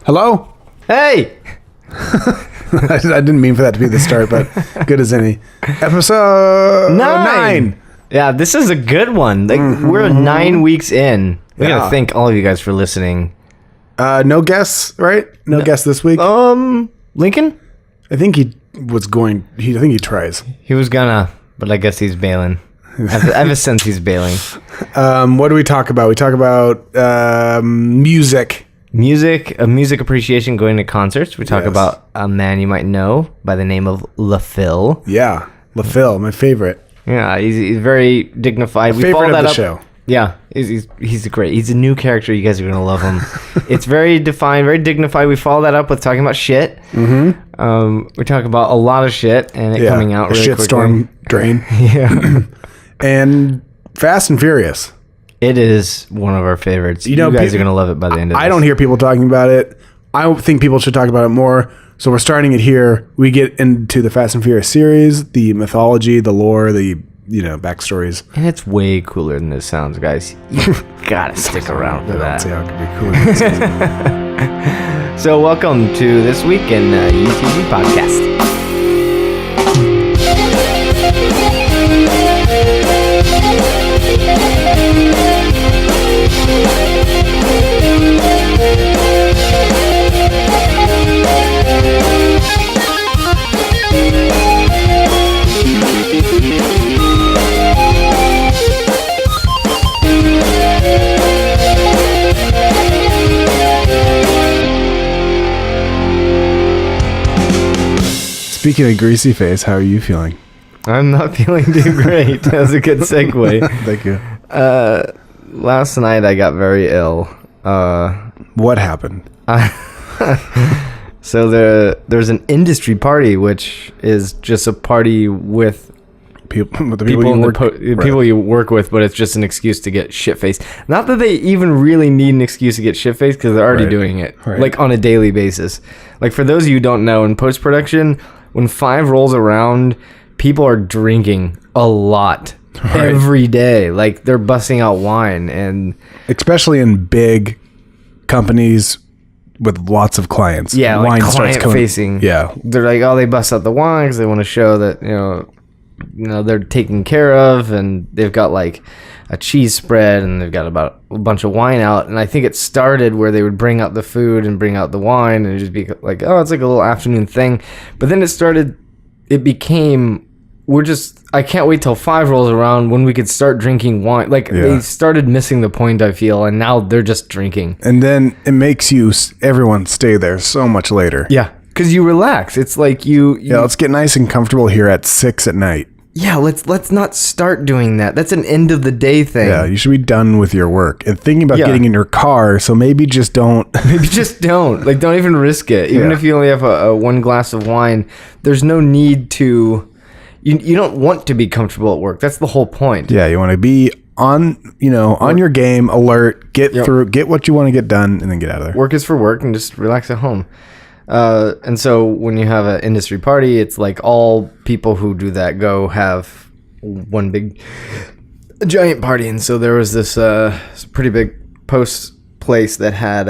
Hello? Hey! I didn't mean for that to be the start, but good as any. Episode 9. Yeah, this is a good one. Like, we're 9 weeks in. We gotta thank all of you guys for listening. No guests, right? No guests this week? Lincoln? I think he was going... I think he tries. He was gonna, but I guess he's bailing. I have a sense he's bailing. What do we talk about? We talk about music. Music appreciation, going to concerts. We talk about a man you might know by the name of LaPhil. Yeah, LaPhil, my favorite. Yeah, he's very dignified. We favorite of the show. Yeah, he's great. He's a new character. You guys are going to love him. It's very defined, very dignified. We follow that up with talking about shit. Mm-hmm. We talk about a lot of shit and it coming out really quickly. Shitstorm drain. Yeah. And Fast and Furious. It is one of our favorites. You guys are going to love it by the end of this. I don't hear people talking about it. I think people should talk about it more. So we're starting it here. We get into the Fast and Furious series, the mythology, the lore, the backstories. And it's way cooler than this sounds, guys. You gotta stick around for that. See how it could be cooler. So welcome to This Week in UTV Podcast. Speaking of greasy face, how are you feeling? I'm not feeling too great. That was a good segue. Thank you. Last night I got very ill. What happened? So there's an industry party, which is just a party with people you work with, but it's just an excuse to get shit-faced. Not that they even really need an excuse to get shit-faced, because they're already doing it, like on a daily basis. Like, for those of you who don't know, in post-production, when 5 rolls around, people are drinking a lot every day. Like, they're busting out wine, and especially in big companies with lots of clients. Yeah, wine like client facing. Yeah, they're like, oh, they bust out the wine because they want to show that they're taken care of, and they've got like a cheese spread, and they've got about a bunch of wine out. And I think it started where they would bring out the food and bring out the wine, and it'd just be like, oh, it's like a little afternoon thing. But then it became, I can't wait till 5 rolls around when we could start drinking wine. Like, they started missing the point, I feel, and now they're just drinking. And then it makes everyone stay there so much later. Yeah, because you relax. It's like let's get nice and comfortable here at 6 at night. Yeah, let's not start doing that. That's an end of the day thing. Yeah, you should be done with your work and thinking about getting in your car. So maybe just don't. Maybe just don't. Like, don't even risk it. Even if you only have a 1 glass of wine, there's no need to. You don't want to be comfortable at work. That's the whole point. Yeah, you want to be on your game, alert, get what you want to get done, and then get out of there. Work is for work, and just relax at home. And so when you have an industry party, it's like all people who do that go have one big giant party. And so there was this pretty big post place that had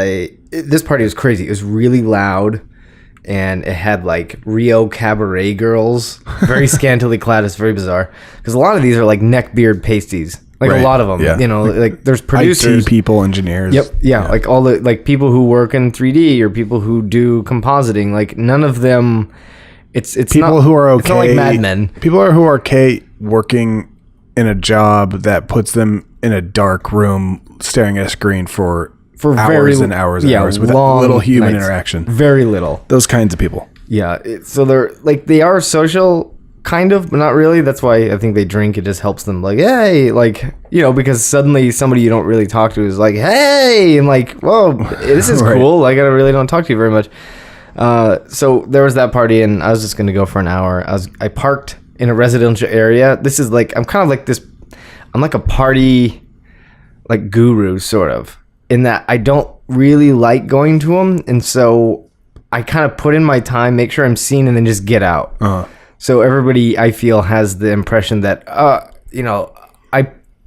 this party was crazy. It was really loud, and it had like Rio cabaret girls, very scantily clad. It's very bizarre because a lot of these are like neck beard pasties. Like a lot of them, like there's producers, IT people, engineers. Yep, yeah, like all the like people who work in 3D or people who do compositing. Like, none of them. It's people not, who are okay. It's not like Mad Men. People who are okay working in a job that puts them in a dark room staring at a screen for hours and hours and hours with little human interaction. Very little. Those kinds of people. Yeah, so they're like, they are social. Kind of, but not really. That's why I think they drink. It just helps them, like, hey, like, because suddenly somebody you don't really talk to is like, hey, and like, whoa, this is cool. Like, I really don't talk to you very much. So there was that party, and I was just gonna go for an hour. I parked in a residential area. This is like, I'm kind of like this. I'm like a party, like, guru, sort of, in that I don't really like going to them, and so I kind of put in my time, make sure I'm seen, and then just get out. So everybody, I feel, has the impression that,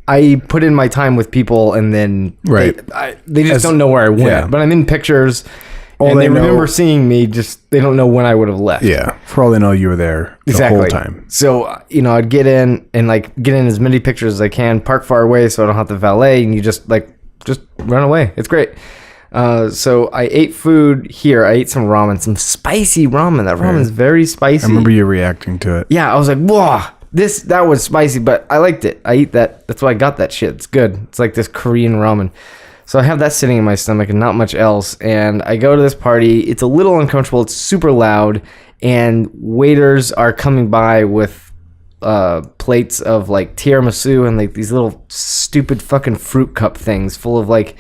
I put in my time with people, and then they just don't know where I went. Yeah. But I'm in pictures, And they remember seeing me, just they don't know when I would have left. Yeah. For all they know, you were there the whole time. So, I'd get in and get in as many pictures as I can, park far away so I don't have to valet, and you just run away. It's great. So I ate food here. I ate some ramen, some spicy ramen. That ramen is very spicy. I remember you reacting to it. Yeah, I was like, whoa, that was spicy, but I liked it. I eat that. That's why I got that shit. It's good. It's like this Korean ramen. So I have that sitting in my stomach and not much else. And I go to this party. It's a little uncomfortable. It's super loud. And waiters are coming by with plates of like tiramisu and like these little stupid fucking fruit cup things full of like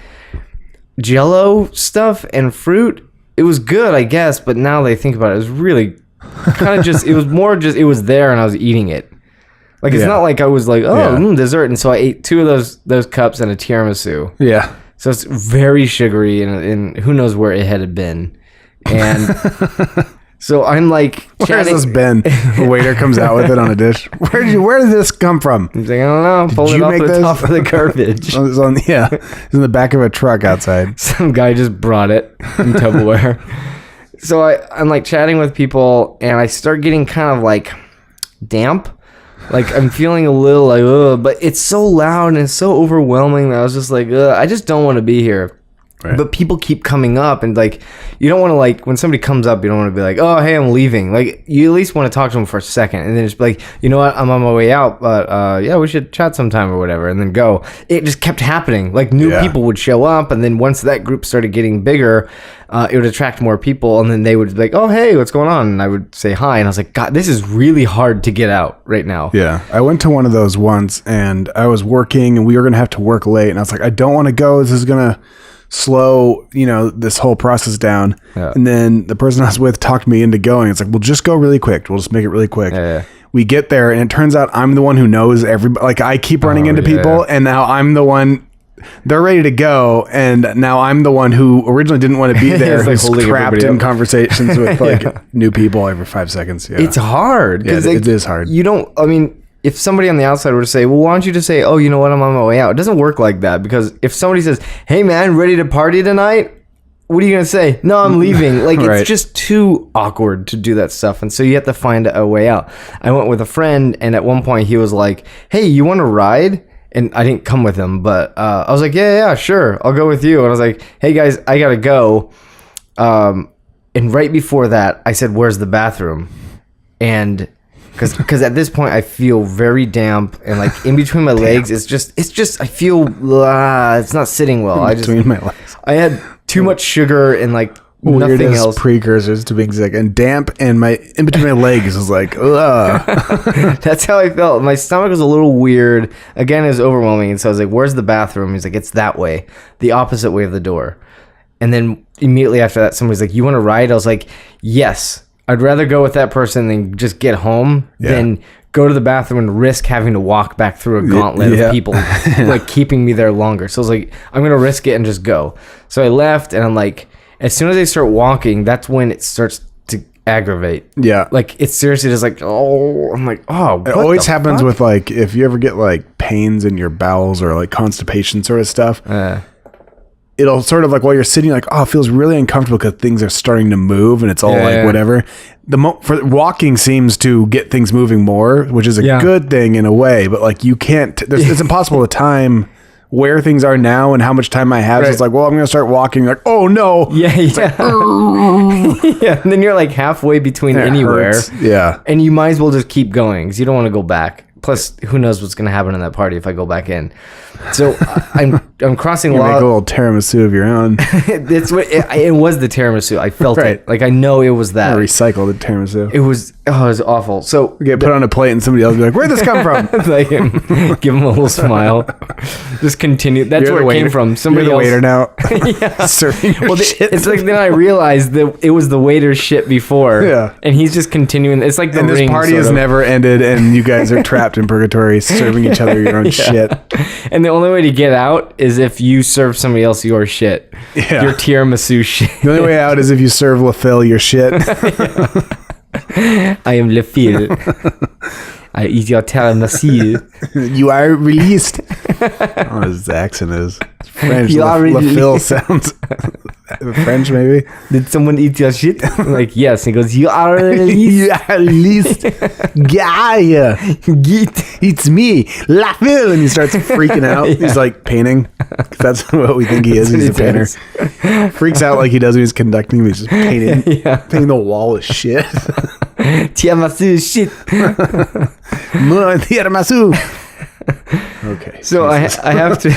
Jello stuff and fruit. It was good, I guess, but now they think about it, it was really kind of just, it was more just, it was there and I was eating it. Like, it's not like I was like, dessert. And so I ate 2 of those cups and a tiramisu. Yeah. So it's very sugary and who knows where it had been. And so I'm like, where's this been? The waiter comes out with it on a dish. Where did this come from? He's like, I don't know. Pulled it off the top of the garbage. It's in the back of a truck outside. Some guy just brought it in Tupperware. So I'm like chatting with people and I start getting kind of like damp. Like I'm feeling a little like, ugh, but it's so loud and it's so overwhelming that I was just like, ugh, I just don't want to be here. Right. But people keep coming up and like, you don't want to like, when somebody comes up, you don't want to be like, oh, hey, I'm leaving. Like you at least want to talk to them for a second and then just be like, you know what, I'm on my way out, but yeah, we should chat sometime or whatever. And then go. It just kept happening. Like new people would show up. And then once that group started getting bigger, it would attract more people. And then they would be like, oh, hey, what's going on? And I would say hi. And I was like, God, this is really hard to get out right now. Yeah. I went to one of those once and I was working and we were going to have to work late. And I was like, I don't want to go. This is going to slow this whole process down. And then the person I was with talked me into going. It's like, we'll just go really quick, we'll just make it really quick. We get there and it turns out I'm the one who knows everybody. Like I keep running into people and now I'm the one, they're ready to go and now I'm the one who originally didn't want to be there. Who's like trapped in conversations with like new people every 5 seconds. It's hard because it is hard. You don't, I mean, if somebody on the outside were to say, well, why don't you just say, oh, you know what, I'm on my way out. It doesn't work like that because if somebody says, hey, man, ready to party tonight? What are you going to say? No, I'm leaving. Like, it's just too awkward to do that stuff. And so you have to find a way out. I went with a friend, and at one point he was like, hey, you want to ride? And I didn't come with him, but I was like, yeah, sure. I'll go with you. And I was like, hey, guys, I got to go. And right before that, I said, where's the bathroom? And because at this point I feel very damp and like in between my legs it's just I feel it's not sitting well. Between my legs I had too much sugar and like nothing else. Precursors to being sick and damp and my in between my legs was like that's how I felt. My stomach was a little weird. Again, it was overwhelming. And so I was like, where's the bathroom? He's like, it's that way, the opposite way of the door. And then immediately after that somebody's like, you want to ride? I was like, yes. I'd rather go with that person than just get home than go to the bathroom and risk having to walk back through a gauntlet of people like keeping me there longer. So I was like, I'm going to risk it and just go. So I left and I'm like, as soon as they start walking, that's when it starts to aggravate. Yeah. Like it's seriously just like, oh, I'm like, oh, it always happens with like, if you ever get like pains in your bowels or like constipation sort of stuff. It'll sort of like while you're sitting like, oh, it feels really uncomfortable because things are starting to move and it's all whatever. For walking seems to get things moving more, which is a good thing in a way, but like you can't, it's impossible to time where things are now and how much time I have. So it's like, well, I'm going to start walking like, oh no. Like, and then you're like halfway between anywhere. Hurts. Yeah. And you might as well just keep going because you don't want to go back. Plus, who knows what's going to happen in that party if I go back in. So I'm crossing you make a little tiramisu of your own. It's what it was, the tiramisu. I felt it. Like I know it was that. Recycle the tiramisu. It was awful. So you get put on a plate and somebody else will be like, where'd this come from? Like, give them a little smile. Just continue. That's where it came from. Somebody You're the waiter now. Serving your shit. It's like then I realized that it was the waiter's shit before. Yeah. And he's just continuing. It's like and this party has never ended and you guys are trapped in purgatory serving each other your own shit. And the only way to get out is if you serve somebody else your shit. Yeah. Your tiramisu shit. The only way out is if you serve LaFille your shit. I am LaFille. I eat your tiramisu. You are released. Oh, his accent is French. You are LaFille sounds French, maybe. Did someone eat your shit? I'm like, yes. He goes, you are released. You are released. Guy, Geet. it's me, LaFille. And he starts freaking out. Yeah. He's like painting. That's what we think he is. He's a painter. Freaks out like he does when he's conducting. He's just painting, painting the wall with shit. Tiramisu shit. Tiramisu. Okay. So I have to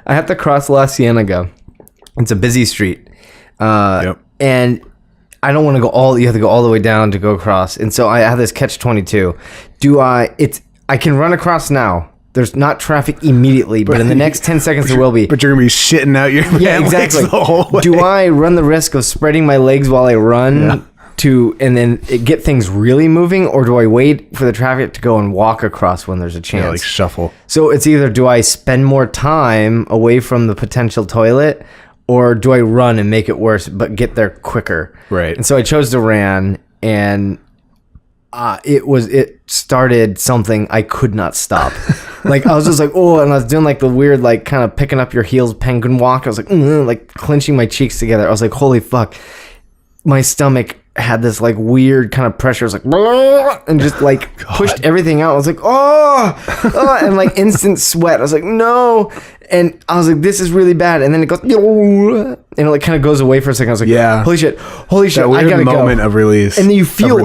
I have to cross La Cienega. It's a busy street. And I don't want to go you have to go all the way down to go across. And so I have this catch-22. I can run across now. There's not traffic immediately, but in the next 10 seconds there will be. But you're going to be shitting out your exactly. the whole way. Do I run the risk of spreading my legs while I run and then get things really moving, or do I wait for the traffic to go and walk across when there's a chance? Yeah, like shuffle. So it's either do I spend more time away from the potential toilet, or do I run and make it worse but get there quicker? Right. And so I chose to run, and it started something I could not stop. Like I was just like, oh, and I was doing like the weird like kind of picking up your heels penguin walk. I was like clenching my cheeks together. I was like, holy fuck. My stomach had this like weird kind of pressure. It was like, and just like pushed everything out. I was like, oh, and like instant sweat. I was like, no. And I was like, this is really bad. And then it goes, and it like kind of goes away for a second. I was like, holy shit, that weird I gotta moment of release. And then you feel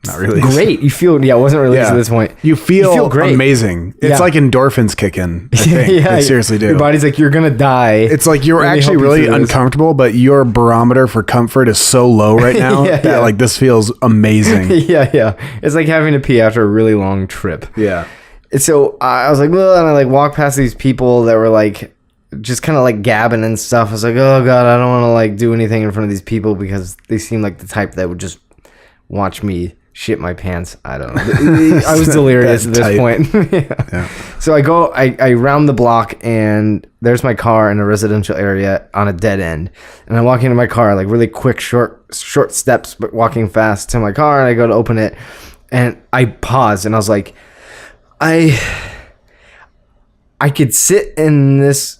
not really great. You feel, it wasn't released at this point. You feel great. Amazing. It's like endorphins kick in. I think. They seriously do. Your body's like, you're going to die. It's like you're actually really uncomfortable, but your barometer for comfort is so low right now that like this feels amazing. Yeah. It's like having to pee after a really long trip. Yeah. And so I was like, well, and I like walked past these people that were like, just kind of like gabbing and stuff. I was like, oh God, I don't want to like do anything in front of these people because they seem like the type that would just watch me shit my pants. I don't know. I was delirious at this point. So I round the block, and there's my car in a residential area on a dead end. And I walk into my car, like really quick, short steps, but walking fast to my car. And I go to open it, and I pause, and I was like, I could sit in this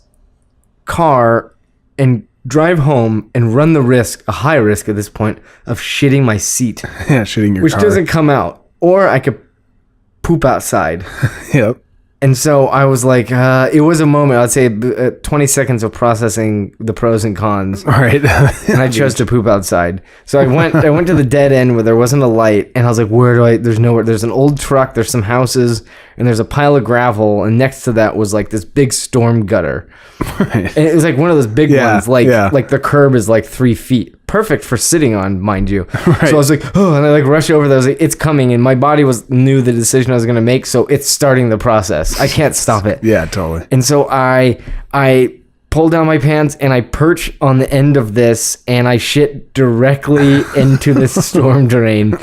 car and drive home and run the risk, a high risk at this point, of shitting my seat. Shitting your which car. Doesn't come out. Or I could poop outside. Yep. And so I was like, it was a moment, I'd say 20 seconds of processing the pros and cons. All right. And I chose to poop outside. So I went to the dead end where there wasn't a light, and I was like, there's nowhere. There's an old truck, there's some houses, and there's a pile of gravel, and next to that was like this big storm gutter. Right. And it was like one of those big ones, like the curb is like 3 feet. Perfect for sitting on, mind you. Right. So I was like, oh, and I like rush over there. I was like, it's coming, and my body knew the decision I was going to make, so it's starting the process. I can't stop it. Yeah, totally. And so I pull down my pants, and I perch on the end of this, and I shit directly into this storm drain.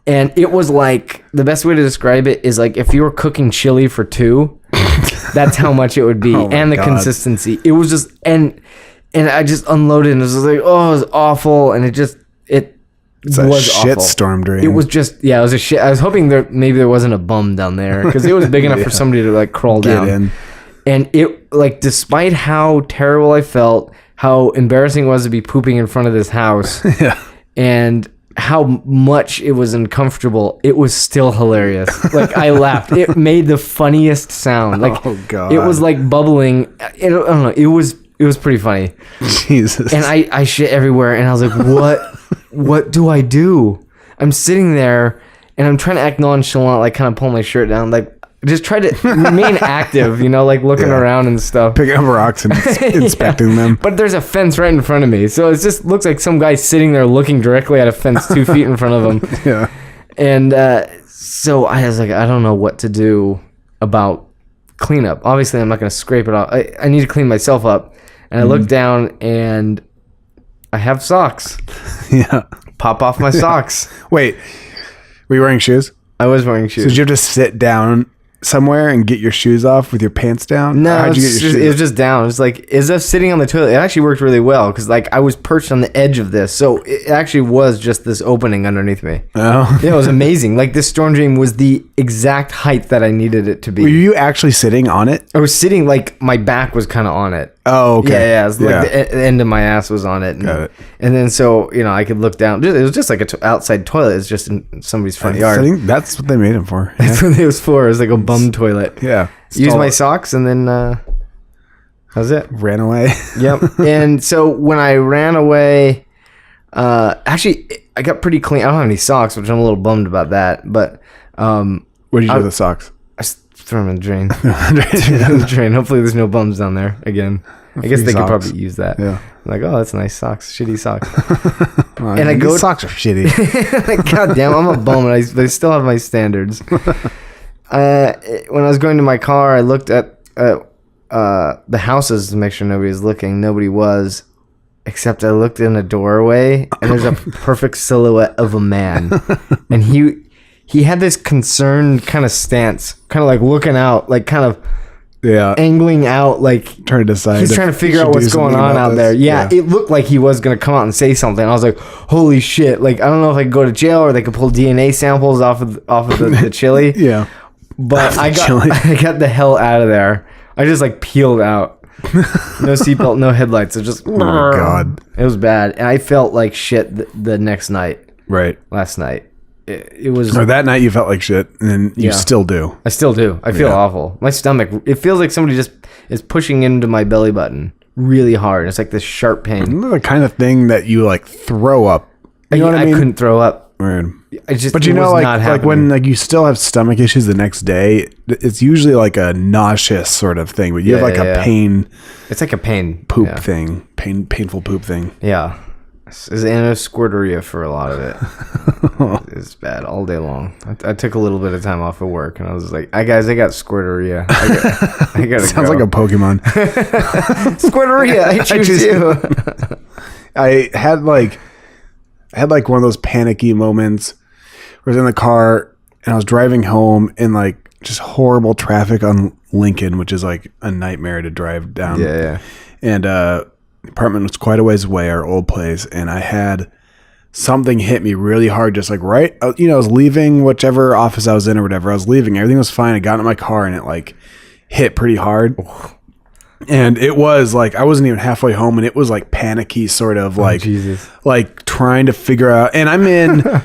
And it was like, the best way to describe it is like if you were cooking chili for two, that's how much it would be. And the consistency. It was just, and I just unloaded, and it was like, oh, it was awful. And it was a shit storm drain. It was just, it was a shit. I was hoping maybe there wasn't a bum down there, because it was big enough for somebody to like crawl down. In. And it, like, despite how terrible I felt, how embarrassing it was to be pooping in front of this house, and how much it was uncomfortable, it was still hilarious. Like, I laughed. It made the funniest sound. Like, oh God. It was like bubbling. I don't know. It was pretty funny. Jesus. And I shit everywhere, and I was like, what do I do? I'm sitting there, and I'm trying to act nonchalant, like kind of pull my shirt down, like just try to remain active, like looking around and stuff. Picking up rocks and inspecting them. But there's a fence right in front of me, so it just looks like some guy sitting there looking directly at a fence 2 feet in front of him. Yeah. And so I was like, I don't know what to do about cleanup. Obviously, I'm not going to scrape it off. I need to clean myself up. And I look down, and I have socks. Yeah. Pop off my socks. Wait, were you wearing shoes? I was wearing shoes. So did you have to sit down somewhere and get your shoes off with your pants down? No, it was just down. It's like, as if sitting on the toilet. It actually worked really well because like I was perched on the edge of this, so it actually was just this opening underneath me. Oh, yeah, it was amazing. Like this storm drain was the exact height that I needed it to be. Were you actually sitting on it? I was sitting like my back was kind of on it. Oh, okay. Yeah. It was like the end of my ass was on it. Got it. And then so I could look down. It was just like a outside toilet. It's just in somebody's front yard. I think that's what they made it for. That's what it was for. It was like a bum toilet. Yeah. Used my socks and then that was it. Ran away. Yep. And so when I ran away, actually I got pretty clean. I don't have any socks, which I'm a little bummed about that. But what did you do with the socks? I threw them in the drain. The drain. Hopefully there's no bums down there again. I guess they could probably use that. Yeah. I'm like, oh, that's nice socks. Shitty socks. And I go, socks are shitty. Like, God damn, I'm a bum, and I still have my standards. When I was going to my car, I looked at the houses to make sure nobody was looking. Nobody was, except I looked in a doorway, and there's a perfect silhouette of a man, and he had this concerned kind of stance, kind of like looking out, like kind of angling out, like trying to decide. He's trying to figure out what's going on out there. Yeah, it looked like he was gonna come out and say something. I was like, holy shit! Like I don't know if I could go to jail or they could pull DNA samples off of the chili. Yeah. But I got the hell out of there. I just like peeled out. No seatbelt, no headlights. It just oh my God. It was bad, and I felt like shit the next night. Right. Last night, it was. Or that night you felt like shit, and then you still do. I still do. I feel awful. My stomach. It feels like somebody just is pushing into my belly button really hard. It's like this sharp pain. Isn't that the kind of thing that you like throw up? You know what I mean? I couldn't throw up. Weird. But like when like you still have stomach issues the next day, it's usually like a nauseous sort of thing, but you have like a pain. It's like a pain poop thing, painful poop thing. Yeah, it's anoscorderia for a lot of it. It's bad all day long. I took a little bit of time off of work, and I was like, "I got squirteria. I got Sounds like a Pokemon. Squirteria. I choose you." I had like one of those panicky moments where I was in the car and I was driving home in like just horrible traffic on Lincoln, which is like a nightmare to drive down. Yeah. And the apartment was quite a ways away, our old place, and I had something hit me really hard, just like right, I was leaving whichever office I was in or whatever. I was leaving. Everything was fine. I got in my car and it like hit pretty hard. And it was like I wasn't even halfway home, and it was like panicky, sort of like like trying to figure out. And I'm in,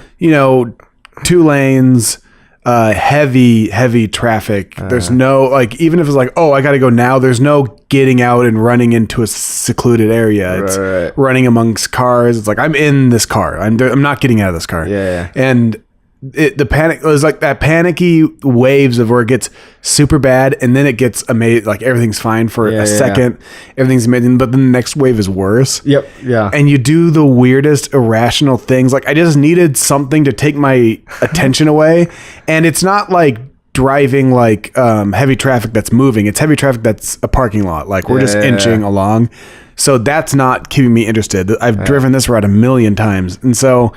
2 lanes, heavy traffic. There's no like, even if it's like, oh, I got to go now. There's no getting out and running into a secluded area. It's running amongst cars. It's like I'm in this car. I'm not getting out of this car. Yeah. And the panic was like that panicky waves of where it gets super bad and then it gets amazing, like everything's fine for a second, everything's amazing, but then the next wave is worse. Yep. Yeah. And you do the weirdest irrational things. Like I just needed something to take my attention away, and it's not like driving like heavy traffic that's moving. It's heavy traffic that's a parking lot. Like we're just inching along, so that's not keeping me interested. I've driven this route a million times, and so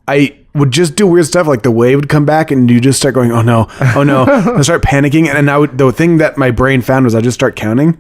I would just do weird stuff, like the wave would come back and you just start going, oh no. I start panicking, and the thing that my brain found was I just start counting,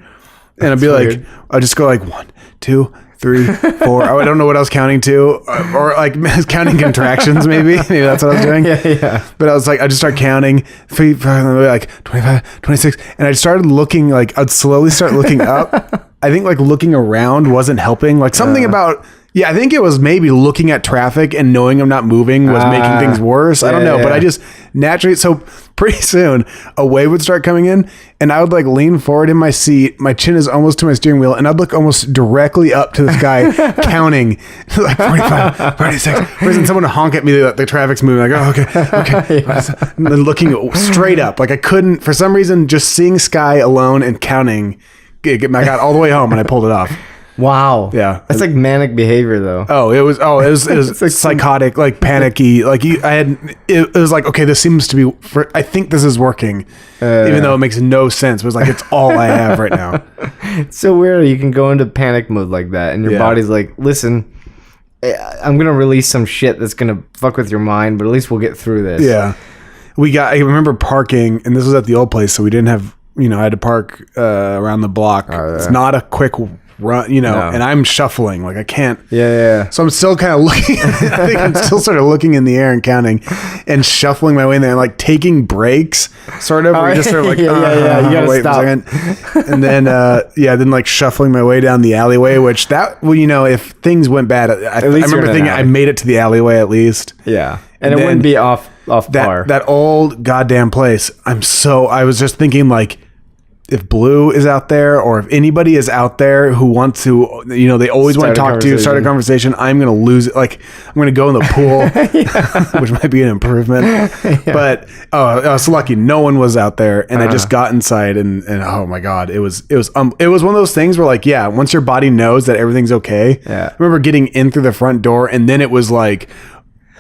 and I'd be like, I'll just go like 1, 2, 3, 4. I don't know what I was counting to, or like counting contractions. Maybe that's what I was doing. Yeah. But I was like, I just start counting 3, 5, like 25, 26, and I started looking, like I'd slowly start looking up. I think like looking around wasn't helping. Like something about. Yeah, I think it was maybe looking at traffic and knowing I'm not moving was making things worse. I don't know, but I just naturally, so pretty soon a wave would start coming in and I would like lean forward in my seat. My chin is almost to my steering wheel and I'd look almost directly up to the sky counting like 45, 46. And someone would honk at me that the traffic's moving. Like, oh, okay. And then looking straight up. Like I couldn't, for some reason, just seeing sky alone and counting, I got all the way home and I pulled it off. Wow. Yeah. That's like manic behavior though. It was like psychotic, like panicky. Like it was like, okay, this seems to be, I think this is working, even though it makes no sense. It was like, it's all I have right now. It's so weird. You can go into panic mode like that and your body's like, listen, I'm going to release some shit that's going to fuck with your mind, but at least we'll get through this. Yeah. I remember parking, and this was at the old place, so we didn't have, I had to park around the block. It's not a quick run, and I'm shuffling. Like I can't. Yeah. So I'm still kind of looking. I think I'm still sort of looking in the air and counting and shuffling my way in there, and like taking breaks, sort of. Where you're just sort of like, yeah. You gotta wait stop. for a second. And then, then like shuffling my way down the alleyway, which if things went bad, I remember thinking I made it to the alleyway at least. Yeah. And it wouldn't be off par. That old goddamn place. I was just thinking like, if Blue is out there or if anybody is out there who wants to, they always want to talk to you, start a conversation, I'm going to lose it. Like I'm going to go in the pool, which might be an improvement, but I was lucky. No one was out there. And I just got inside and oh my God, it was one of those things where like, once your body knows that everything's okay. Yeah. I remember getting in through the front door and then it was like,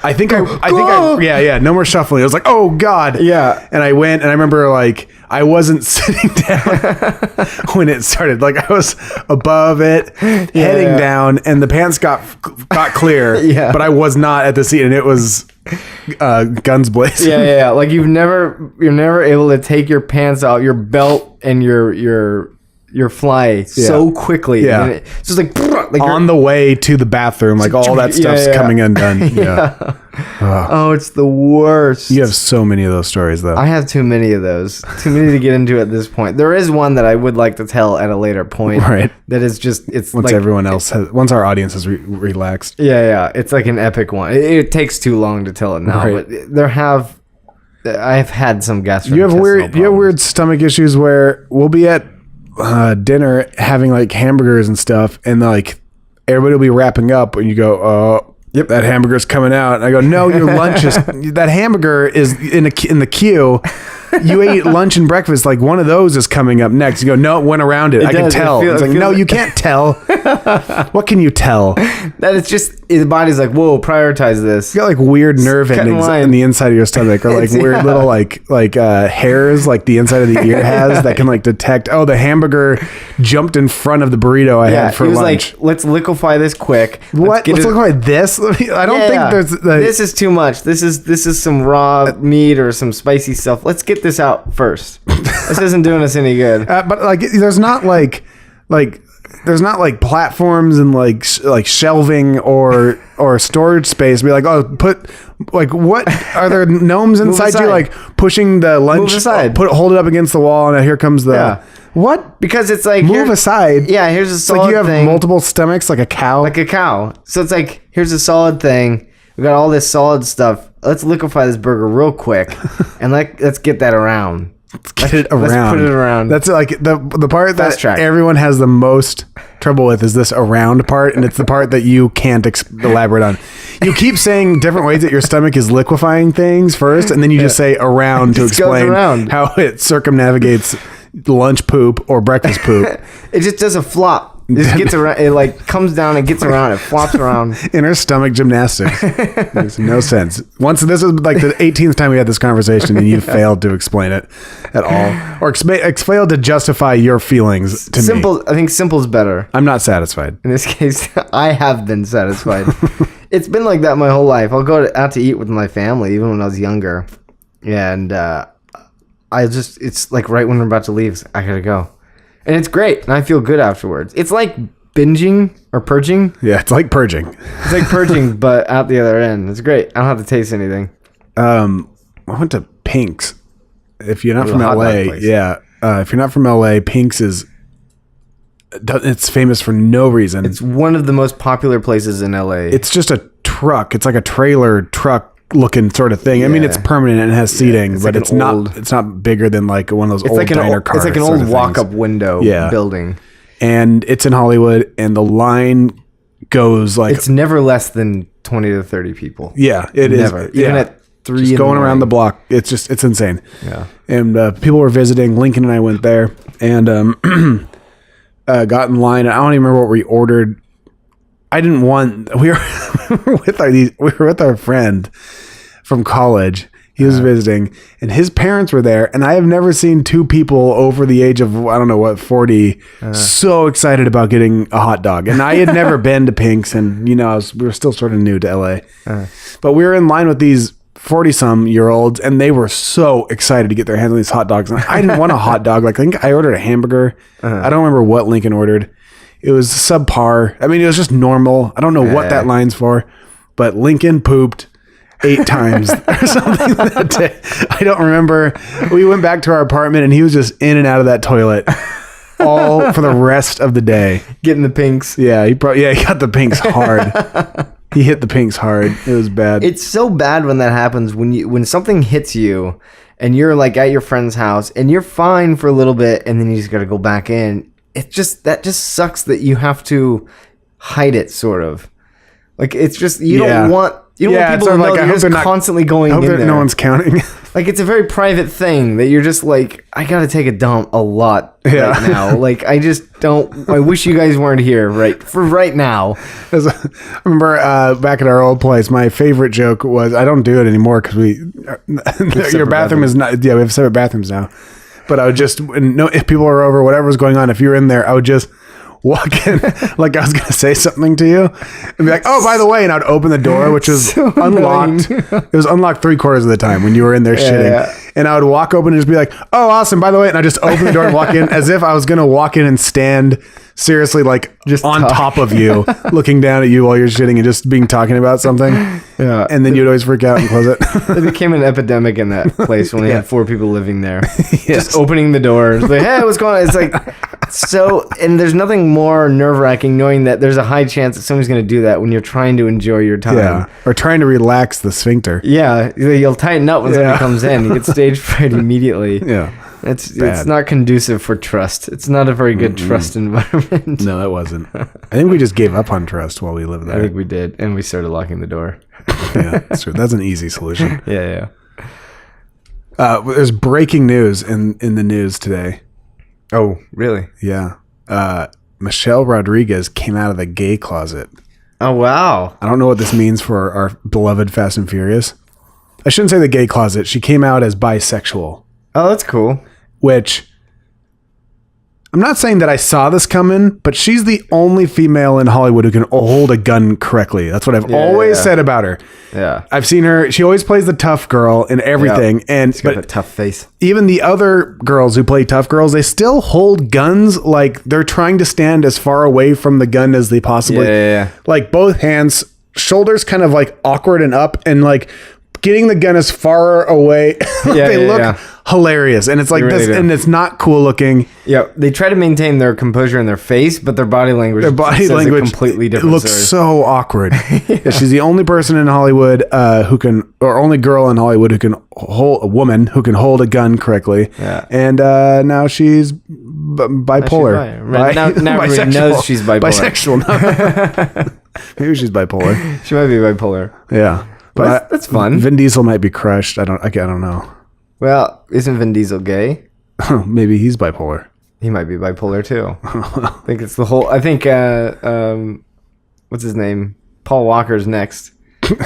no more shuffling. I was like, oh God. Yeah. And I went and I remember like, I wasn't sitting down when it started. Like I was above it, heading down, and the pants got clear, but I was not at the seat, and it was guns blazing. Yeah. Like you're never able to take your pants out, your belt and your fly so quickly. Yeah. And it's just like on the way to the bathroom, like all that stuff's coming undone. Yeah. Oh, it's the worst. You have so many of those stories, though. I have too many of those. Too many to get into at this point. There is one that I would like to tell at a later point. Right. That is just, it's once like, everyone else has, once our audience has relaxed. Yeah. It's like an epic one. It takes too long to tell it now, right. but I've had some gastrointestinal You have weird stomach issues where we'll be at dinner having like hamburgers and stuff, and like everybody will be wrapping up, and you go, yep, that hamburger's coming out. And I go, no, your lunch is that hamburger is in the queue. You ate lunch and breakfast. Like one of those is coming up next. You go, no, it went around it. I can tell. It's like, no, you can't tell. What can you tell? That it's just the body's like, whoa, prioritize this. You got like weird nerve endings in the inside of your stomach, or like weird little like hairs, like the inside of the ear has that can like detect. Oh, the hamburger jumped in front of the burrito I had for lunch. Like, let's liquefy this quick. Let's liquefy this. I don't think there's. This is too much. This is some raw meat or some spicy stuff. Let's get this out first. This isn't doing us any good. But like, there's not like platforms and like shelving or storage space. Be like, put like, what are there gnomes inside you? Like pushing the lunch, move aside. Hold it up against the wall, and here comes the what? Because it's like move aside. Yeah, here's a solid like you have thing. multiple stomachs, like a cow. So it's like, here's a solid thing. We got all this solid stuff. Let's liquefy this burger real quick, and let's get that around. Let's put it around. That's like the part Fast that track. Everyone has the most trouble with is this around part, and it's the part that you can't elaborate on. You keep saying different ways that your stomach is liquefying things first, and then you just say around to explain how it circumnavigates lunch poop or breakfast poop. It just does a flop. It just gets around. It like comes down and gets around. It flops around. Inner stomach gymnastics. Makes no sense. This is like the 18th time we had this conversation, and you failed to explain it at all, or failed to justify your feelings to me. I think simple is better. I'm not satisfied. In this case, I have been satisfied. It's been like that my whole life. I'll go out to eat with my family, even when I was younger, and it's like right when we're about to leave, I gotta go. And it's great, and I feel good afterwards. It's like binging or purging. Yeah, it's like purging. It's like purging, but out the other end. It's great. I don't have to taste anything. I went to Pink's. If you're not from LA, if you're not from LA, Pink's it's famous for no reason. It's one of the most popular places in LA. It's just a truck. It's like a trailer truck looking sort of thing. I mean, it's permanent and it has seating, but it's not bigger than like one of those old diner cars. It's like an old walk-up window building. And it's in Hollywood, and the line goes like... It's never less than 20 to 30 people. Yeah, it never. is. Even at 3 just going around the block. It's insane. Yeah. And people were visiting. Lincoln and I went there and got in line. I don't even remember what we ordered. I didn't want... We were with our friend from college. He was visiting, and his parents were there, and I have never seen two people over the age of, 40, so excited about getting a hot dog. And I had never been to Pink's, and, we were still sort of new to LA. But we were in line with these 40-some-year-olds, and they were so excited to get their hands on these hot dogs. And I didn't want a hot dog. Like, I think I ordered a hamburger. I don't remember what Lincoln ordered. It was subpar. I mean, it was just normal. I don't know what that line's for, but Lincoln pooped 8 times or something that day. I don't remember. We went back to our apartment, and he was just in and out of that toilet all for the rest of the day. Getting the pinks. Yeah, he got the pinks hard. He hit the pinks hard. It was bad. It's so bad when that happens, when something hits you and you're like at your friend's house and you're fine for a little bit and then you just got to go back in. That just sucks that you have to hide it, sort of. Like, it's just, you don't want people to know that you're just constantly going in there. No one's counting. Like, it's a very private thing that you're just like, I got to take a dump a lot right now. Like, I wish you guys weren't here right now. I remember back at our old place, my favorite joke was, I don't do it anymore because your bathroom is not, we have separate bathrooms now. But I would just, if people are over, whatever was going on, if you're in there, I would just walk in like I was going to say something to you and be like, oh, by the way, and I'd open the door, which was so unlocked. It was unlocked 3/4 of the time when you were in there shitting. Yeah. And I would walk open and just be like, oh, awesome, by the way. And I just open the door and walk in as if I was going to walk in and stand seriously like just on top of you, looking down at you while you're shitting and just talking about something. Yeah. And then you'd always freak out and close it. It became an epidemic in that place when they had 4 people living there. Yes. Just opening the door. It's like, hey, what's going on? It's like, so, and there's nothing more nerve-wracking knowing that there's a high chance that somebody's going to do that when you're trying to enjoy your time. Yeah. Or trying to relax the sphincter. Yeah. You'll tighten up when somebody comes in. You get stage fright immediately. Yeah. It's not conducive for trust. It's not a very good trust environment. No, that wasn't. I think we just gave up on trust while we lived there. I think we did. And we started locking the door. Yeah, that's true. That's an easy solution. Yeah. There's breaking news in the news today. Oh, really? Yeah. Michelle Rodriguez came out of the gay closet. Oh, wow. I don't know what this means for our beloved Fast and Furious. I shouldn't say the gay closet. She came out as bisexual. Oh, that's cool. Which, I'm not saying that I saw this coming, but she's the only female in Hollywood who can hold a gun correctly. That's what I've always said about her. Yeah. I've seen her. She always plays the tough girl in everything. Yeah. And she's got a tough face. Even the other girls who play tough girls, they still hold guns like they're trying to stand as far away from the gun as they possibly. Yeah. Like both hands, shoulders kind of like awkward and up, and like getting the gun as far away. They look hilarious, and it's like really this, and it's not cool looking. Yeah, they try to maintain their composure in their face, but their body language says a completely different. It looks so awkward. Yeah, she's the only person in Hollywood who can, or only girl in Hollywood who can hold a woman who can hold a gun correctly. Yeah, and now she's bipolar. Now everybody knows she's bipolar. Bisexual. Maybe she's bipolar. She might be bipolar. Yeah. But that's fun. Vin Diesel might be crushed. I don't know. Well, isn't Vin Diesel gay? Maybe he's bipolar. He might be bipolar too. I think it's the whole. I think what's his name? Paul Walker's next.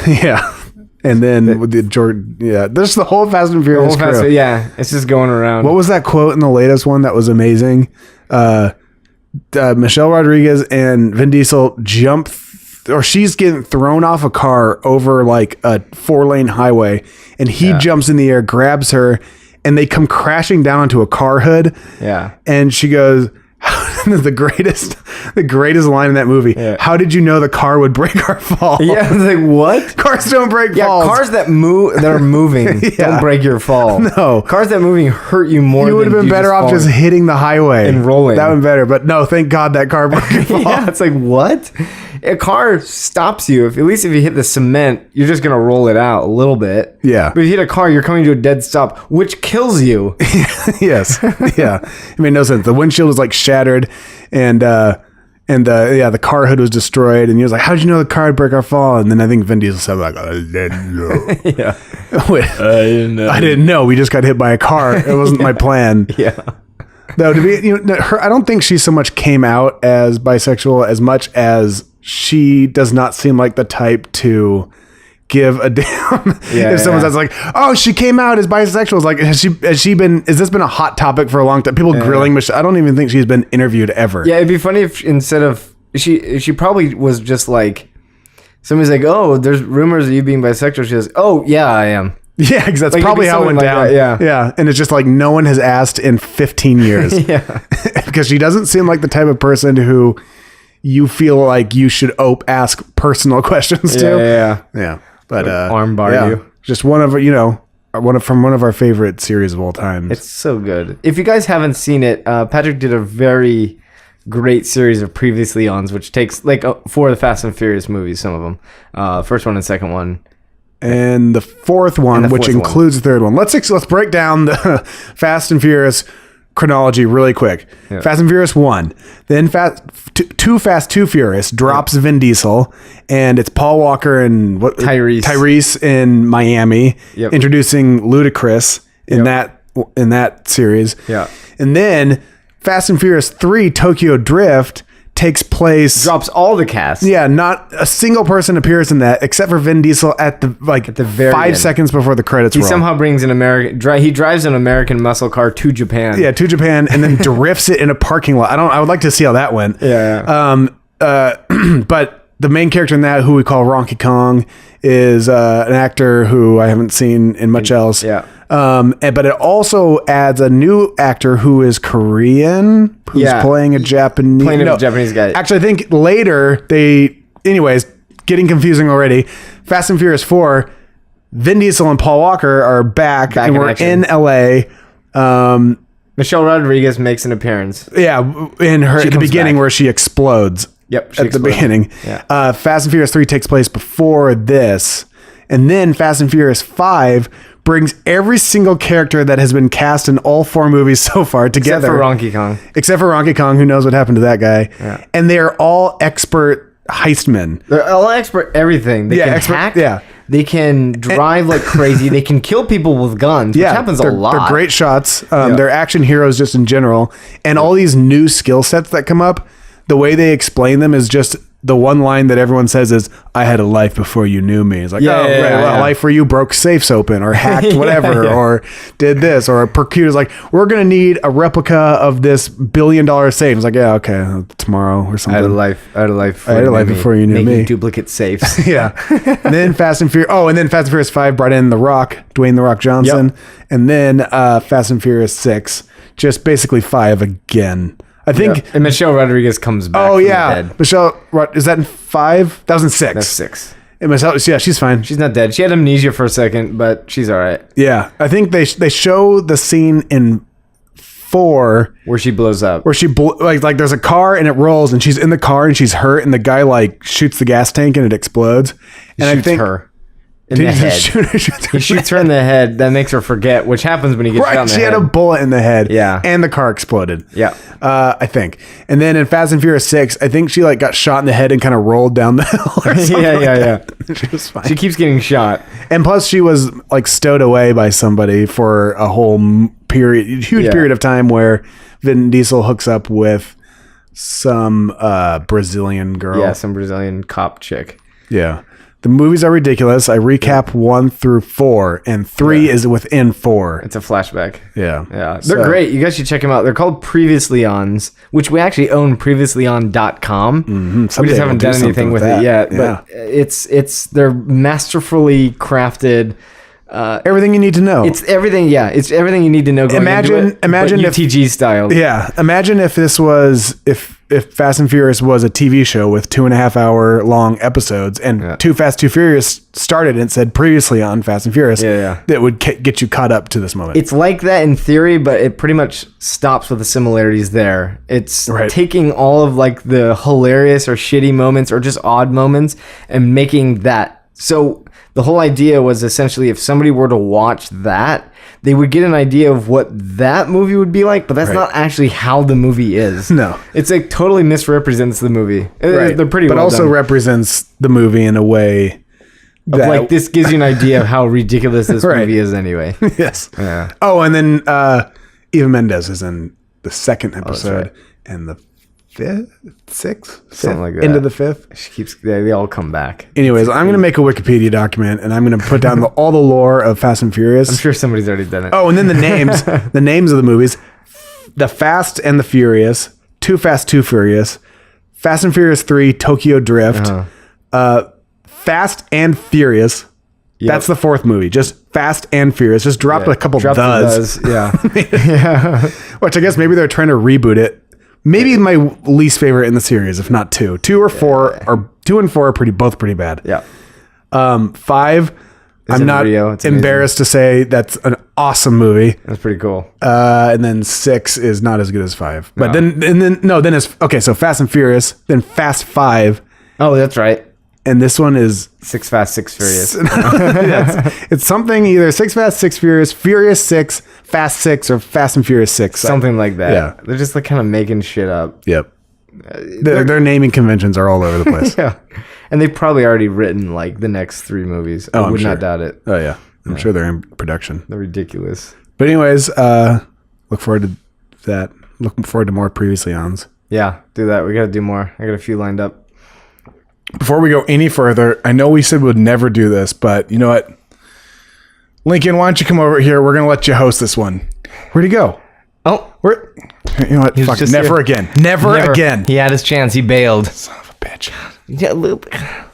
Yeah, and then with the Jordan. Yeah, there's the whole Fast and Furious crew. Yeah, it's just going around. What was that quote in the latest one that was amazing? Michelle Rodriguez and Vin Diesel jump. Or she's getting thrown off a car over like a 4-lane highway, and he jumps in the air, grabs her, and they come crashing down onto a car hood. Yeah. And she goes, the greatest line in that movie. Yeah. How did you know the car would break or fall? Yeah, I was like, what? Cars don't break falls. Cars that are moving don't break your fall. No. Cars that moving hurt you more. You would have been better off just hitting the highway and rolling. That would be better. But no, thank God that car broke your fall. Yeah, it's like, what? A car stops you. At least if you hit the cement, you're just gonna roll it out a little bit. Yeah. But if you hit a car, you're coming to a dead stop, which kills you. Yes. Yeah. It made no sense. The windshield was like shattered, and the car hood was destroyed, and he was like, "How'd you know the car would break our fall?" And then I think Vin Diesel said, "Like, I didn't know." Yeah. I didn't know. We just got hit by a car. It wasn't my plan. Yeah. No, I don't think she so much came out as bisexual as much as she does not seem like the type to give a damn if someone says like, "Oh, she came out as bisexual." It's like, has this been a hot topic for a long time? People grilling Michelle. I don't even think she's been interviewed ever. Yeah, it'd be funny if instead of she probably was just like Somebody's like, "Oh, there's rumors of you being bisexual." She goes, "Oh, yeah, I am." Yeah, because that's probably how it went down. Yeah. And it's just like no one has asked in 15 years. Yeah. Because she doesn't seem like the type of person who you feel like you should ask personal questions to. Yeah. But armbar you. Just one of one of our favorite series of all time. It's so good. If you guys haven't seen it, Patrick did a very great series of Previously Ons, which takes like 4 of the Fast and Furious movies, some of them. First one and second one. And the fourth one, which includes the third one. Let's break down the Fast and Furious chronology really quick. Yeah. Fast and Furious 1, then Too Fast, Too Furious drops Vin Diesel, and it's Paul Walker and Tyrese in Miami, introducing Ludacris in that series. Yeah, and then Fast and Furious 3, Tokyo Drift takes place, drops all the cast. Yeah, not a single person appears in that except for Vin Diesel at the very 5 end. Seconds before the credits roll. He somehow brings he drives an American muscle car to Japan. Yeah, to Japan, and then drifts it in a parking lot. I would like to see how that went. Yeah. But the main character in that, who we call Ronky Kong, is an actor who I haven't seen in much else. Yeah. But it also adds a new actor who is Korean, who's playing a Japanese guy. Actually, I think later anyways, getting confusing already. Fast and Furious 4, Vin Diesel and Paul Walker are back and we're in LA. Michelle Rodriguez makes an appearance. Yeah, in at the beginning where she explodes. Yep, at the beginning. Yeah. Fast and Furious 3 takes place before this, and then Fast and Furious 5 brings every single character that has been cast in all 4 movies so far together. Except for Ronky Kong, who knows what happened to that guy. Yeah. And they are all expert heistmen. They're all expert everything. They can hack. Yeah. They can drive like crazy. They can kill people with guns, which happens a lot. They're great shots. They're action heroes just in general. And all these new skill sets that come up, the way they explain them is just the one line that everyone says is, "I had a life before you knew me." It's like, a life where you broke safes open or hacked whatever or did this, or a procure's like, "We're going to need a replica of this $1 billion safe." It's like, yeah, okay, tomorrow or something. I had a life before you knew me. Duplicate safes. Yeah. And then Fast and Furious 5 brought in Dwayne The Rock Johnson. Yep. And then Fast and Furious 6, just basically 5 again. I think, and Michelle Rodriguez comes back. Oh yeah, Michelle. Is that in 5? That was in 6. That's 6. And Michelle, she's fine. She's not dead. She had amnesia for a second, but she's all right. Yeah, I think they show the scene in 4 where she blows up. Where she like there's a car and it rolls and she's in the car and she's hurt and the guy like shoots the gas tank and it explodes. I think her. In the head. He shoots her in the head. That makes her forget, which happens when he gets shot in the head. She had a bullet in the head. Yeah. And the car exploded. Yeah. I think. And then in Fast and Furious 6, I think she like got shot in the head and kind of rolled down the hill or something. Yeah. She was fine. She keeps getting shot. And plus she was like stowed away by somebody for a whole huge period of time where Vin Diesel hooks up with some Brazilian girl. Yeah, some Brazilian cop chick. Yeah. The movies are ridiculous. I recap 1 through 4, and 3 is within 4. It's a flashback. Yeah. They're great. You guys should check them out. They're called Previously Ons, which we actually own previouslyon.com. Mm-hmm. We just haven't done anything with it yet. Yeah. But they're masterfully crafted. Everything you need to know. It's everything. Yeah, it's everything you need to know. Imagine if UTG style. Yeah, imagine if this was if Fast and Furious was a TV show with 2.5 hour long episodes, and Too Fast, Too Furious started and said previously on Fast and Furious. Yeah. That would get you caught up to this moment. It's like that in theory, but it pretty much stops with the similarities there. It's taking all of like the hilarious or shitty moments or just odd moments and making that so. The whole idea was essentially if somebody were to watch that, they would get an idea of what that movie would be like, but that's not actually how the movie is. No. It's like totally misrepresents the movie. They're pretty well also done. Represents the movie in a way that... like this gives you an idea of how ridiculous this movie is anyway. Yes. Yeah. Oh, and then Eva Mendes is in the 2nd episode and the 5th, 6th, something like that. Into the 5th. She keeps. They all come back. Anyways, I'm gonna make a Wikipedia document and I'm gonna put down all the lore of Fast and Furious. I'm sure somebody's already done it. Oh, and then the names, the names of the movies: The Fast and the Furious, Too Fast, Too Furious, Fast and Furious 3, Tokyo Drift, Fast and Furious. Yep. That's the fourth movie. Just Fast and Furious. Just dropped a couple does. Yeah. Yeah. Which I guess maybe they're trying to reboot it. Maybe my least favorite in the series, if not two. 2 and 4 are both pretty bad. Yeah. 5, I'm not embarrassed to say that's an awesome movie. That's pretty cool. And then 6 is not as good as 5. But then it's okay. So Fast and Furious, then Fast 5. Oh, that's right. And this one is 6 Fast, 6 Furious. it's something either 6 Fast, 6 Furious, Furious 6, Fast 6, or Fast and Furious 6. Something like that. Yeah. They're just like kind of making shit up. Yep. Their naming conventions are all over the place. Yeah. And they've probably already written like the next 3 movies. I would not doubt it. Oh, yeah. I'm sure they're in production. They're ridiculous. But anyways, look forward to that. Looking forward to more previously ons. Yeah, do that. We got to do more. I got a few lined up. Before we go any further, I know we said we'd never do this, but you know what? Lincoln, why don't you come over here? We're going to let you host this one. Where'd he go? Oh. You know what? Fuck, never again. Never again. He had his chance. He bailed. Son of a bitch. Yeah,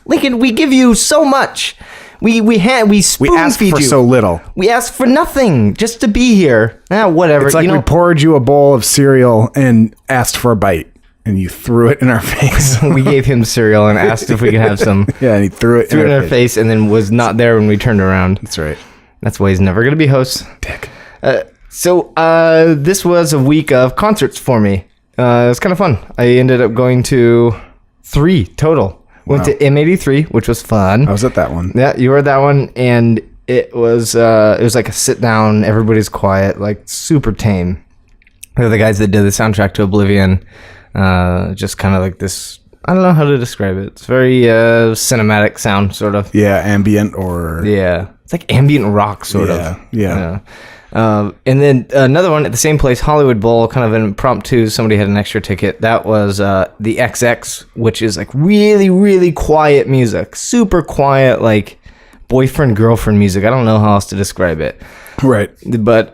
Lincoln, we give you so much. We asked for so little. We asked for nothing just to be here. Whatever. It's like we poured you a bowl of cereal and asked for a bite. And you threw it in our face. We gave him cereal and asked if we could have some. Yeah, and he threw it in our face and then was not there when we turned around. That's right. That's why he's never going to be host. Dick. So this was a week of concerts for me. It was kind of fun. I ended up going to 3 total. Went to M83, which was fun. I was at that one. Yeah, you were at that one. And it was like a sit down, everybody's quiet, like super tame. They're the guys that did the soundtrack to Oblivion. Just kind of like this, I don't know how to describe it. It's very cinematic sound, sort of. Yeah, ambient or... Yeah, it's like ambient rock, sort of. Yeah. And then another one at the same place, Hollywood Bowl, kind of an impromptu. Somebody had an extra ticket. That was the XX, which is like really, really quiet music. Super quiet, like boyfriend-girlfriend music. I don't know how else to describe it. Right. But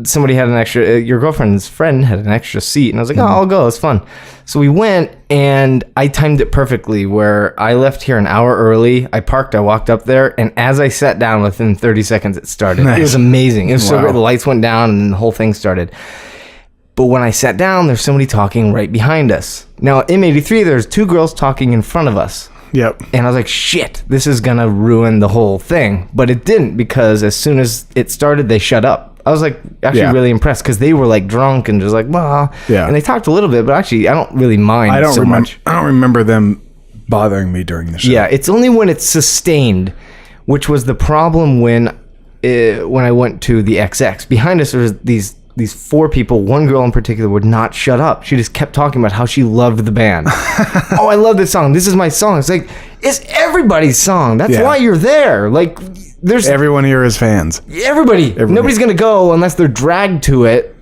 somebody had an extra, your girlfriend's friend had an extra seat. And I was like, I'll go. It's fun. So we went and I timed it perfectly where I left here an hour early. I parked, I walked up there. And as I sat down, within 30 seconds, it started. Nice. It was amazing. It was so great. The lights went down and the whole thing started. But when I sat down, there's somebody talking right behind us. Now, at M83, there's 2 girls talking in front of us. Yep. And I was like, shit, this is going to ruin the whole thing. But it didn't, because as soon as it started, they shut up. I was like actually really impressed because they were like drunk and just like, well, yeah. And they talked a little bit, but actually I don't really mind much. I don't remember them bothering me during the show. Yeah, it's only when it's sustained, which was the problem when I went to the XX. Behind us, there was these 4 people. One girl in particular would not shut up. She just kept talking about how she loved the band. Oh, I love this song. This is my song. It's like, it's everybody's song. That's why you're there. Like, there's everyone here is fans. Everybody. Nobody's gonna go unless they're dragged to it.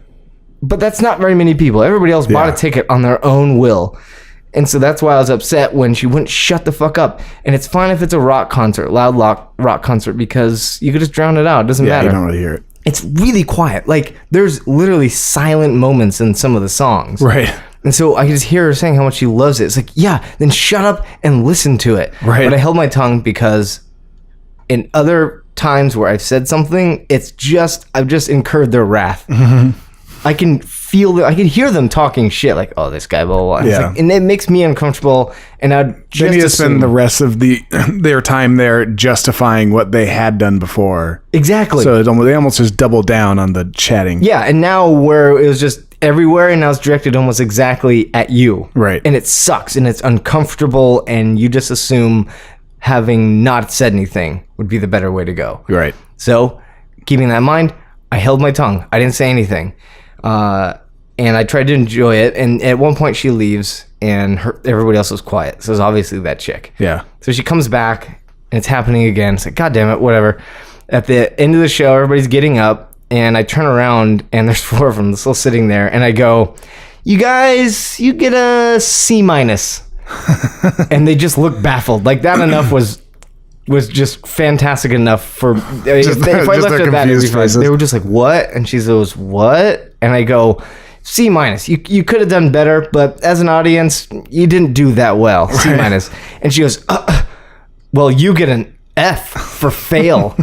But that's not very many people. Everybody else bought a ticket on their own will. And so that's why I was upset when she wouldn't shut the fuck up. And it's fine if it's a rock concert, loud rock concert, because you could just drown it out. It doesn't matter. You don't really hear it. It's really quiet. Like, there's literally silent moments in some of the songs. Right. And so I could just hear her saying how much she loves it. It's like, yeah, then shut up and listen to it. Right. But I held my tongue because in other times where I've said something, I've just incurred their wrath. Mm-hmm. I can feel I can hear them talking shit like, oh, this guy, blah, blah, blah. Like, and it makes me uncomfortable. And I'd just need to spend the rest of their time there justifying what they had done before. Exactly. So they almost just double down on the chatting. Yeah, and now where it was just everywhere, and now it's directed almost exactly at you. Right. And it sucks, and it's uncomfortable, and you just assume having not said anything would be the better way to go. Right. So, keeping that in mind, I held my tongue. I didn't say anything. And I tried to enjoy it, and at one point she leaves, and everybody else was quiet. So it's obviously that chick. Yeah. So she comes back, and it's happening again. It's like, God damn it, whatever. At the end of the show, everybody's getting up, and I turn around, and there's 4 of them still sitting there, and I go, you guys, you get a C-. And they just look baffled. Like, that enough was just fantastic enough for if I left it at that, they were just like, what? And she goes, what? And I go, C-. You could have done better, but as an audience, you didn't do that well. C-. And she goes, well, you get an F for fail.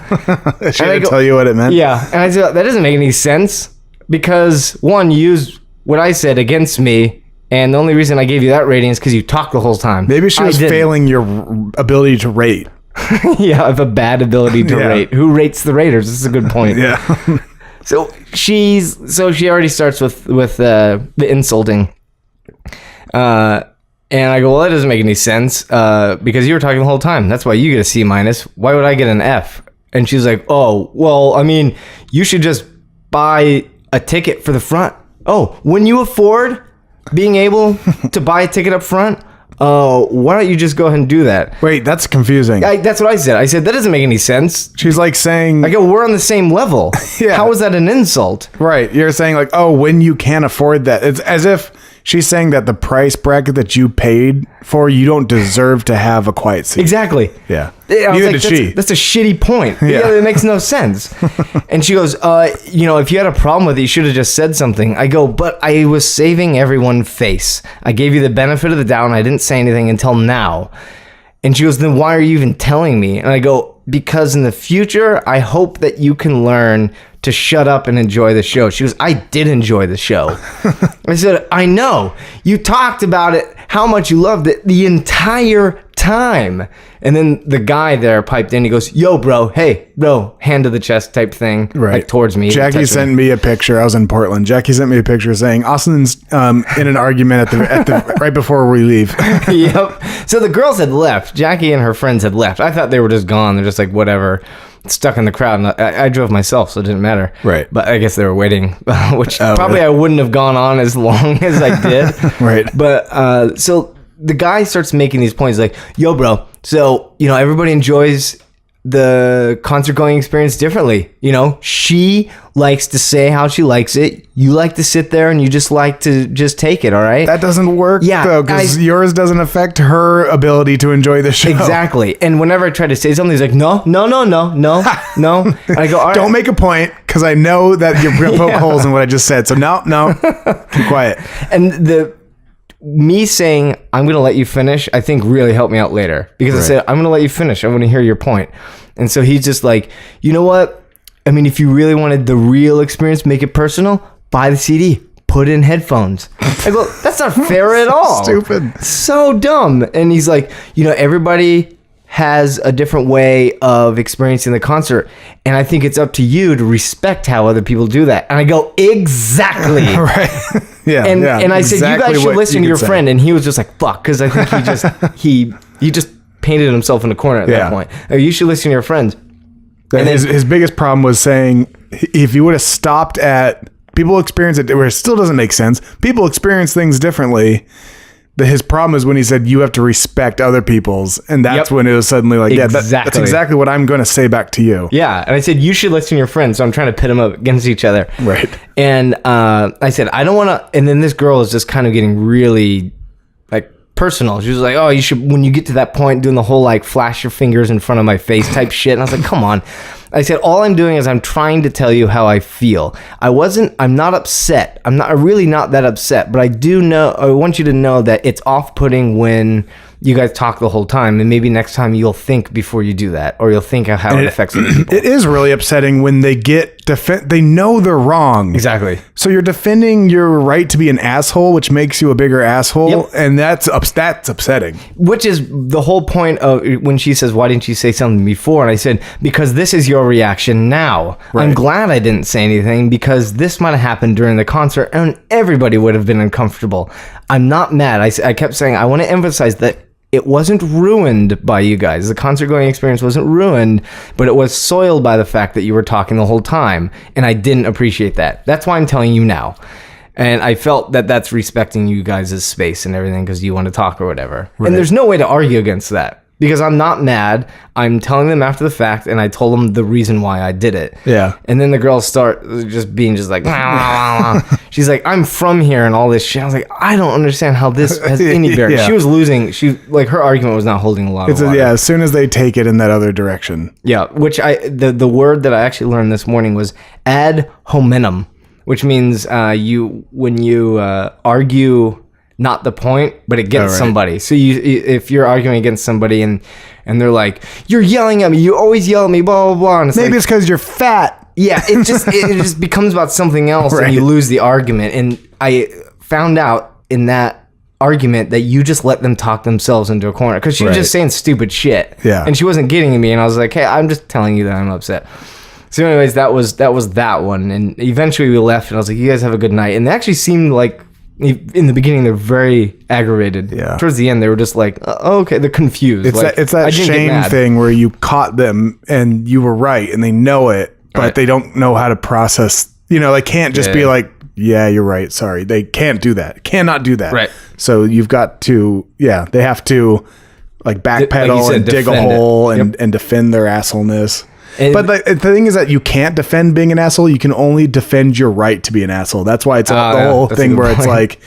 Should I tell you what it meant? Yeah. And I said, that doesn't make any sense because one, you used what I said against me. And the only reason I gave you that rating is because you talked the whole time. Maybe she was failing your ability to rate. Yeah, I have a bad ability to rate. Who rates the raters? This is a good point. Yeah. So she already starts with the insulting. And I go, well, that doesn't make any sense because you were talking the whole time. That's why you get a C-. Why would I get an F? And she's like, oh, well, I mean, you should just buy a ticket for the front. Oh, when you afford being able to buy a ticket up front, why don't you just go ahead and do that? Wait, that's confusing. That's what I said. I said, that doesn't make any sense. She's like saying... I go, we're on the same level. Yeah. How is that an insult? Right. You're saying like, oh, when you can't afford that. It's as if she's saying that the price bracket that you paid for, you don't deserve to have a quiet seat. Exactly. Yeah. Neither did she. That's a shitty point. Yeah. It makes no sense. And she goes, if you had a problem with it, you should have just said something. I go, but I was saving everyone face. I gave you the benefit of the doubt and I didn't say anything until now. And she goes, then why are you even telling me? And I go, because in the future, I hope that you can learn to shut up and enjoy the show. She goes, I did enjoy the show. I said, I know. You talked about it, how much you loved it the entire time. And then the guy there piped in. He goes, yo, bro. Hey, bro. Hand to the chest type thing. Right. Like towards me. Jackie sent me a picture. I was in Portland. Jackie sent me a picture saying Austin's in an argument at the right before we leave. Yep. So the girls had left. Jackie and her friends had left. I thought they were just gone. They're just like, whatever. Stuck in the crowd. And I drove myself, so it didn't matter. Right. But I guess they were waiting, which probably I wouldn't have gone on as long as I did. Right. But so the guy starts making these points like, yo, bro, so, everybody enjoys the concert going experience differently. She likes to say how she likes it. You like to sit there and you just like to just take it. All right. That doesn't work though, because yours doesn't affect her ability to enjoy the show. Exactly. And whenever I try to say something, he's like, no. And I go, all right. Don't make a point because I know that you're going to poke holes in what I just said. So no, keep quiet. And me saying, I'm going to let you finish, I think really helped me out later. Because I said, I'm going to let you finish. I want to hear your point. And so he's just like, you know what? I mean, if you really wanted the real experience, make it personal, buy the CD, put in headphones. I go, that's not fair at all. Stupid. So dumb. And he's like, everybody has a different way of experiencing the concert. And I think it's up to you to respect how other people do that. And I go, exactly. Right. Yeah. And I said, you guys should listen to your friend. And he was just like, fuck. Because I think he just painted himself in the corner at that point. You should listen to your friends. And his biggest problem was saying, if you would have stopped at people experience it where it still doesn't make sense. People experience things differently. His problem is when he said you have to respect other people's, and that's when it was suddenly like, that's exactly what I'm going to say back to you. Yeah, and I said you should listen to your friends, so I'm trying to pit them up against each other. Right. And I said I don't want to. And then this girl is just kind of getting really like personal. She was like, "Oh, you should when you get to that point, doing the whole like flash your fingers in front of my face type shit." And I was like, "Come on." I said, all I'm doing is I'm trying to tell you how I feel. I'm not upset. I'm really not that upset, but I want you to know that it's off-putting when you guys talk the whole time, and maybe next time you'll think before you do that, or you'll think of how it affects other people. It is really upsetting when they they know they're wrong. Exactly. So you're defending your right to be an asshole, which makes you a bigger asshole, and that's upsetting. Which is the whole point of when she says, why didn't you say something before? And I said, because this is your reaction now. Right. I'm glad I didn't say anything, because this might have happened during the concert, and everybody would have been uncomfortable. I'm not mad. I kept saying, I want to emphasize that it wasn't ruined by you guys. The concert going experience wasn't ruined, but it was soiled by the fact that you were talking the whole time, and I didn't appreciate that. That's why I'm telling you now. And I felt that that's respecting you guys' space and everything because you want to talk or whatever. Right. And there's no way to argue against that because I'm not mad. I'm telling them after the fact, and I told them the reason why I did it. Yeah. And then the girls start just being just like, she's like, I'm from here and all this shit. I was like, I don't understand how this has any bearing. Yeah. She was losing. Her argument was not holding a lot of water. Yeah, as soon as they take it in that other direction. Yeah, which the word that I actually learned this morning was ad hominem, which means when you argue not the point, but it gets somebody. So if you're arguing against somebody and they're like, you're yelling at me, you always yell at me, blah, blah, blah. And maybe it's because you're fat. Yeah, it just becomes about something else and you lose the argument. And I found out in that argument that you just let them talk themselves into a corner because she was just saying stupid shit. Yeah. And she wasn't getting me. And I was like, hey, I'm just telling you that I'm upset. So anyways, that was that one. And eventually we left and I was like, you guys have a good night. And they actually seemed like, in the beginning, they're very aggravated. Yeah. Towards the end, they were just like, oh, okay, they're confused. It's that shame thing where you caught them and you were right and they know it, but they don't know how to process. You know, they can't just be like, yeah, you're right. Sorry. They can't do that. Cannot do that. Right. So you've got to, they have to like backpedal and dig a hole and defend their assholeness. But the thing is that you can't defend being an asshole. You can only defend your right to be an asshole. That's why it's the whole thing where it's like,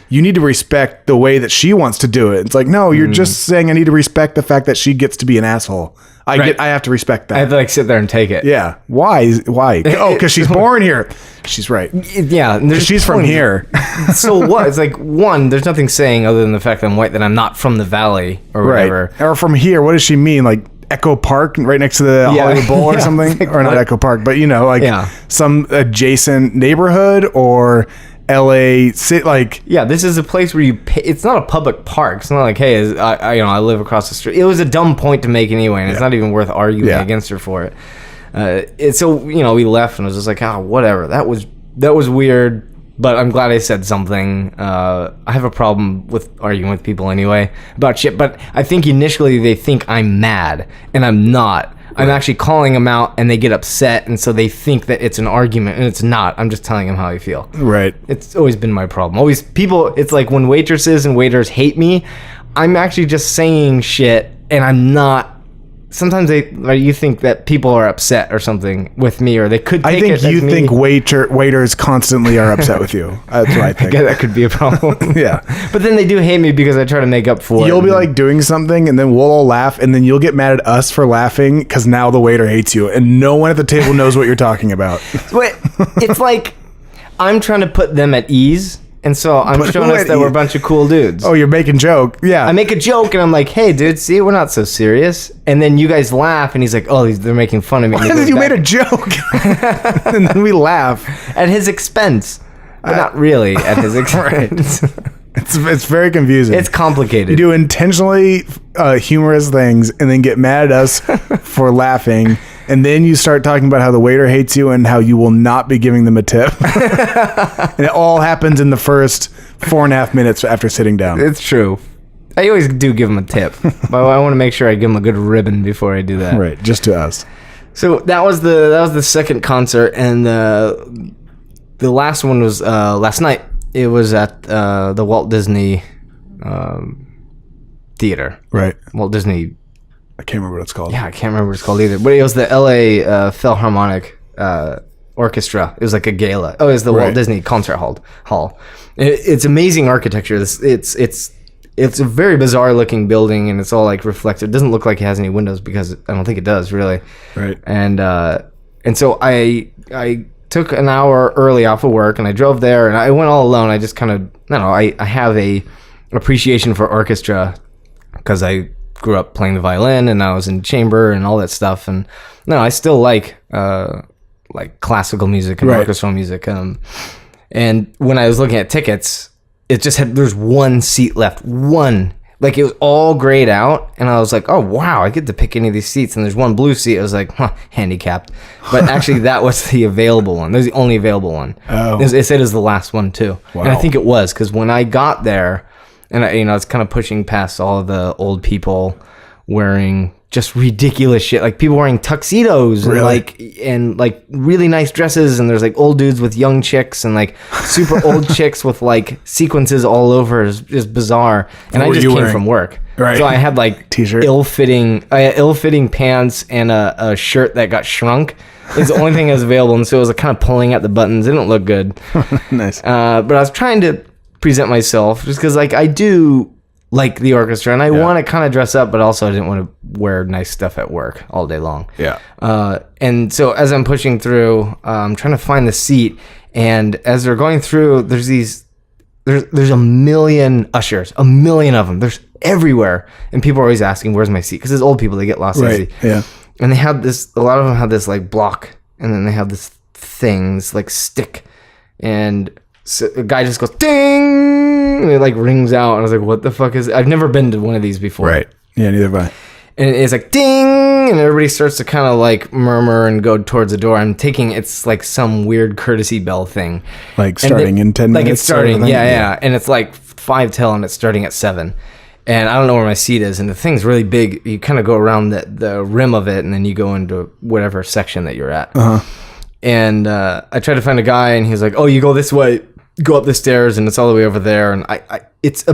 you need to respect the way that she wants to do it. It's like, no, you're just saying I need to respect the fact that she gets to be an asshole. I have to respect that. I have to like sit there and take it. Yeah. Why? Oh, because she's born here. She's right. Yeah. She's from here. So what? It's like, one, there's nothing saying other than the fact that I'm white that I'm not from the valley or whatever. Or from here. What does she mean? Like Echo Park right next to the Hollywood Bowl or something? Like, or not Echo Park, but some adjacent neighborhood or LA city, like this is a place where you pay. It's not a public park. It's not like, hey, I live across the street. It was a dumb point to make anyway, and it's not even worth arguing against her for it. So we left and I was just like, whatever. That was weird, but I'm glad I said something. I have a problem with arguing with people anyway about shit, but I think initially they think I'm mad and I'm not. I'm actually calling them out and they get upset, and so they think that it's an argument, and it's not. I'm just telling them how I feel. Right. It's always been my problem. Always people, it's like when waitresses and waiters hate me, I'm actually just saying shit, and I'm not. Sometimes you think that people are upset or something with me, or they could take it as me. I think you think waiters constantly are upset with you. That's what I think. I guess that could be a problem. Yeah. But then they do hate me because I try to make up for it. You'll be like doing something, and then we'll all laugh, and then you'll get mad at us for laughing because now the waiter hates you, and no one at the table knows what you're talking about. But it's like I'm trying to put them at ease. And so I'm showing us that we're a bunch of cool dudes. Oh, you're making joke. Yeah. I make a joke and I'm like, hey, dude, see, we're not so serious. And then you guys laugh and he's like, oh, they're making fun of me. Why did you made a joke? And then we laugh. At his expense. But not really at his expense. It's very confusing. It's complicated. You do intentionally humorous things and then get mad at us for laughing. And then you start talking about how the waiter hates you and how you will not be giving them a tip. And it all happens in the first 4.5 minutes after sitting down. It's true. I always do give them a tip. But I want to make sure I give them a good ribbon before I do that. Right, just to us. So that was the second concert. And the last one was last night. It was at the Walt Disney Theater. Right. Walt Disney... I can't remember what it's called. Yeah, I can't remember what it's called either. But it was the LA Philharmonic Orchestra. It was like a gala. Oh, it was the Walt Disney Concert Hall. It's amazing architecture. It's a very bizarre looking building, and it's all like reflective. It doesn't look like it has any windows because I don't think it does really. Right. And so I took an hour early off of work, and I drove there, and I went all alone. I just kind of I have a appreciation for orchestra because I grew up playing the violin and I was in chamber and all that stuff, and I still like classical music and orchestral music, and when I was looking at tickets, it just had there's one seat left, like it was all grayed out, and I was like, oh wow, I get to pick any of these seats, and there's one blue seat. I was like, handicapped, but actually that was the available one. That was the only available one. It said it was the last one too. Wow. And I think it was because when I got there, and it's kind of pushing past all of the old people wearing just ridiculous shit, like people wearing tuxedos and like really nice dresses, and there's like old dudes with young chicks and like super old chicks with like sequences all over. It's just bizarre. And I just came from work, right? So I had like t-shirt, ill-fitting pants and a shirt that got shrunk. It's the only thing that was available, and so it was like kind of pulling at the buttons. It didn't look good. Nice. But I was trying to present myself just because like I do like the orchestra and I want to kind of dress up, but also I didn't want to wear nice stuff at work all day long. Yeah. And so as I'm pushing through, I'm trying to find the seat, and as they're going through, there's these there's a million ushers, a million of them. There's everywhere, and people are always asking, "Where's my seat?" Because there's old people, they get lost. Right. Yeah. And they have this. A lot of them have this like block, and then they have this thing, this like stick, and so a guy just goes ding, and it like rings out, and I was like, "What the fuck is?" I've never been to one of these before. Right. Yeah. Neither have I. And it's like ding, and everybody starts to kind of like murmur and go towards the door. I'm taking it's like some weird courtesy bell thing, Like starting in 10 minutes. Like it's starting, yeah, and it's like 5 till, and it's starting at 7. And I don't know where my seat is, and the thing's really big. You kind of go around the rim of it, and then you go into whatever section that you're at. And I tried to find a guy, and he was like, "Oh, you go this way, go up the stairs, and it's all the way over there." And it's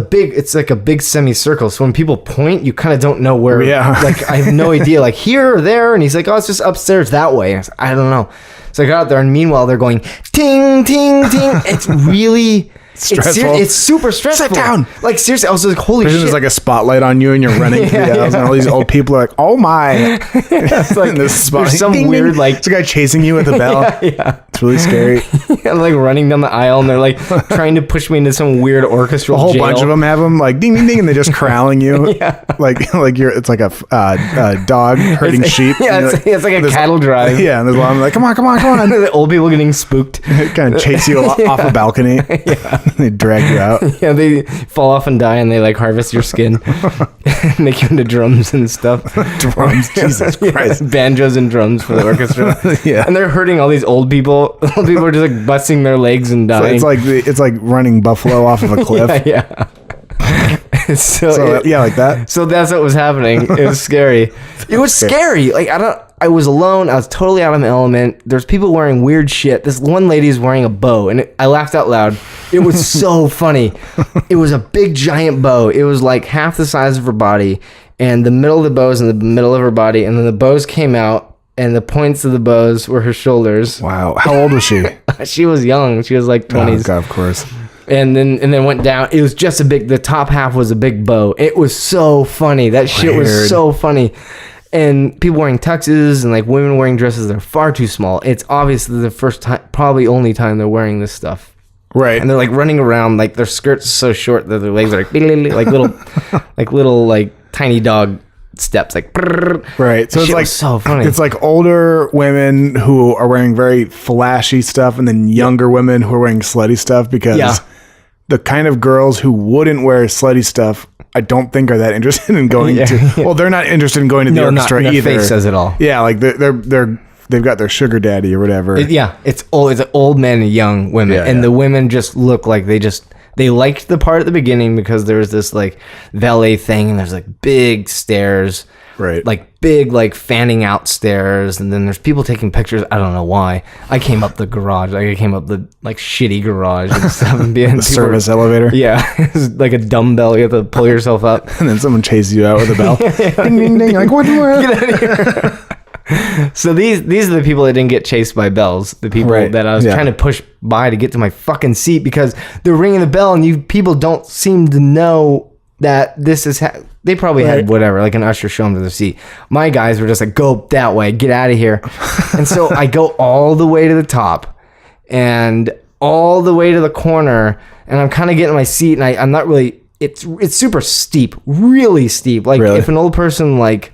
like a big semicircle. So when people point, you kind of don't know where. Yeah. Like I have no idea, like here or there. And he's like, "Oh, it's just upstairs that way." And I was like, I don't know. So I got out there, and meanwhile they're going ting ting ting. It's really. Stressful. It's super stressful. Sit down. Like seriously, I was like, holy shit. There's like a spotlight on you and you're running through the aisles and all these old people are like, oh my. It's like this spot, there's some ding, weird ding. like It's a guy chasing you with a bell. yeah. It's really scary. Yeah, like running down the aisle, and they're like trying to push me into some weird orchestral A whole jail. bunch of them have them like ding ding ding and they're just corralling you. Yeah. Like you're it's like a dog herding sheep. Yeah, And it's like a cattle drive. Yeah, and there's a lot of them like, come on. The old people getting spooked. They kind of chase you off a balcony. Yeah. They drag you out. Yeah, they fall off and die, and they like harvest your skin, make you into drums and stuff. Drums, Jesus Christ. Yeah, banjos and drums for the orchestra. Yeah. And they're hurting all these old people. Old people are just like busting their legs and dying. So it's like running buffalo off of a cliff. Yeah. So yeah, like that. So that's what was happening. It was scary. It was scary. Like I was alone. I was totally out of my element. There's people wearing weird shit. This one lady's wearing a bow, and I laughed out loud. It was so funny. It was a big giant bow. It was like half the size of her body, and the middle of the bow is in the middle of her body, and then the bows came out, and the points of the bows were her shoulders. Wow. How old was she? She was young. She was like 20s. Oh, God, of course. And then went down. It was just the top half was a big bow. It was so funny. That shit was so funny. And people wearing tuxes and like women wearing dresses that are far too small. It's obviously the first time, probably only time they're wearing this stuff. Right. And they're like running around, like their skirts are so short that their legs are like little like tiny dog steps, like right. So it's like so funny. It's like older women who are wearing very flashy stuff, and then younger women who are wearing slutty stuff, because the kind of girls who wouldn't wear slutty stuff, I don't think are that interested in going to. Well, they're not interested in going to the orchestra either. Their face says it all. Yeah, like they've got their sugar daddy or whatever. It's old men and young women, and the women just look like they liked the part at the beginning because there was this like valet thing, and there's like big stairs, right? Like big like fanning out stairs, and then there's people taking pictures. I don't know why. I came up the garage, like I came up the like shitty garage and stuff, and the service elevator. Yeah, it's like a dumbbell. You have to pull yourself up, and then someone chases you out with a bell. Ding ding ding! Like what? Get out of here. So these are the people that didn't get chased by bells. The people that I was trying to push by to get to my fucking seat, because they're ringing the bell, and you people don't seem to know that this is. They probably had whatever, like an usher show them to their seat. My guys were just like, go that way, get out of here. And so I go all the way to the top, and all the way to the corner, and I'm kind of getting my seat, and I'm not really. It's super steep, really steep. Like if an old person, like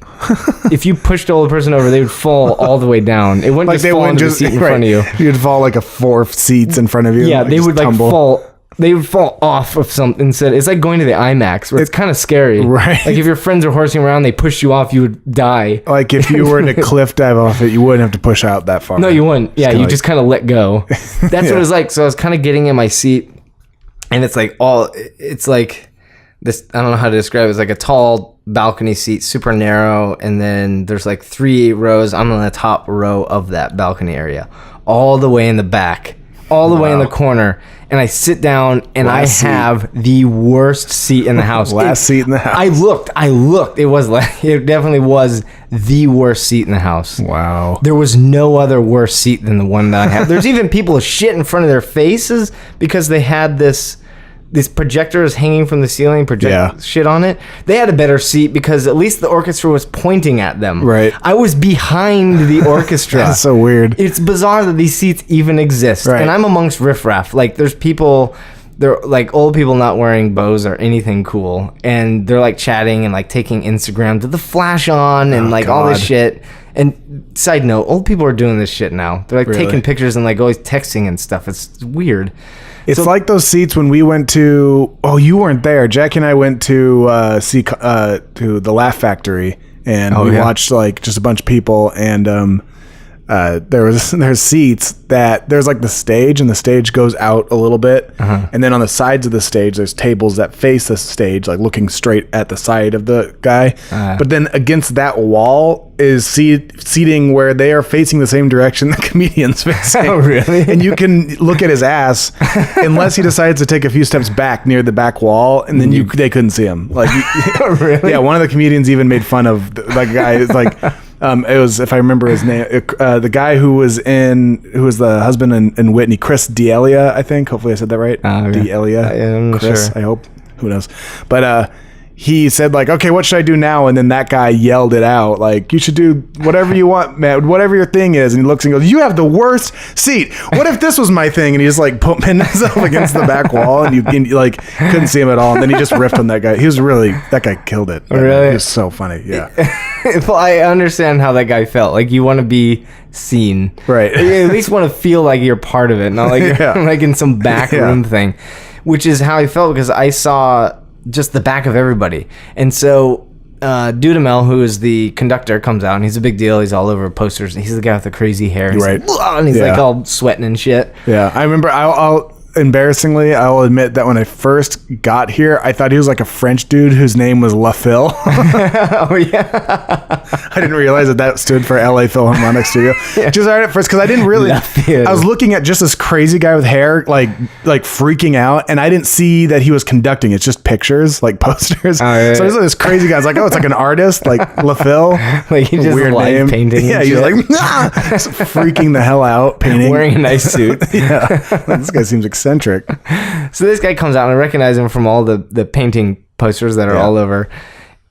if you pushed an old person over, they would fall all the way down. It wouldn't like just fall into the seat in front of you. You'd fall like 4 seats in front of you. Yeah, like they would tumble. like fall. They would fall off of something. Instead, it's like going to the IMAX, where it's kind of scary. Right. Like if your friends are horsing around, they push you off, you would die. Like if you were to cliff dive off it, you wouldn't have to push out that far. No, you wouldn't. Yeah, you just kind of let go. That's what it was like. So I was kind of getting in my seat, and it's like this, I don't know how to describe it. It's like a tall balcony seat, super narrow, and then there's like 3 rows. I'm on the top row of that balcony area, all the way in the back, all the way in the corner. And I sit down, and I have the worst seat in the house. Seat in the house. I looked. It definitely was the worst seat in the house. Wow. There was no other worse seat than the one that I had. There's even people with shit in front of their faces because they had this projector is hanging from the ceiling, shit on it. They had a better seat because at least the orchestra was pointing at them. Right. I was behind the orchestra. That's so weird. It's bizarre that these seats even exist. Right. And I'm amongst riffraff. Like there's people they're like old people not wearing bows or anything cool, and they're like chatting and like taking Instagram to the flash on and like all this shit. And side note, old people are doing this shit now. They're like taking pictures and like always texting and stuff. It's weird. It's like those seats when we went to. Oh, you weren't there. Jackie and I went to see to the Laugh Factory, and we watched like just a bunch of people, and there's seats that there's like the stage, and the stage goes out a little bit, and then on the sides of the stage there's tables that face the stage, like looking straight at the side of the guy, but then against that wall is seating where they are facing the same direction the comedian's facing. Oh, really? And you can look at his ass unless he decides to take a few steps back near the back wall, and then they couldn't see him. Like, really? Yeah, one of the comedians even made fun of that guy. It's like, it was, if I remember his name, the guy who was the husband in Whitney, Chris D'Elia, I think. Hopefully I said that right. D'Elia. I'm Chris, sure. I hope. Who knows? But he said like, okay, what should I do now? And then that guy yelled it out like, you should do whatever you want, man, whatever your thing is. And he looks and goes, you have the worst seat. What if this was my thing? And he just like pinned himself against the back wall, and you like couldn't see him at all. And then he just riffed on that guy. That guy killed it. Really? He was so funny. Yeah. Well, I understand how that guy felt. Like, you want to be seen, right? You at least want to feel like you're part of it, not like you're like in some back room thing, which is how I felt because I saw just the back of everybody. And so Dudamel, who is the conductor, comes out, and he's a big deal. He's all over posters. He's the guy with the crazy hair. He's right. Like, and he's like all sweating and shit. Yeah, I remember. Embarrassingly, I will admit that when I first got here, I thought he was like a French dude whose name was La Phil. Oh, yeah. I didn't realize that stood for LA Philharmonic Studio. Just right at first, because I didn't really. I was looking at just this crazy guy with hair, like freaking out, and I didn't see that he was conducting. It's just pictures, like posters. So there's like this crazy guy. I was like, oh, it's like an artist, like La Phil. Like, he just weird live name. painting. Yeah, he's like, nah! Just freaking the hell out, painting, wearing a nice suit. Yeah, this guy seems eccentric. So this guy comes out, and I recognize him from all the painting posters that are all over,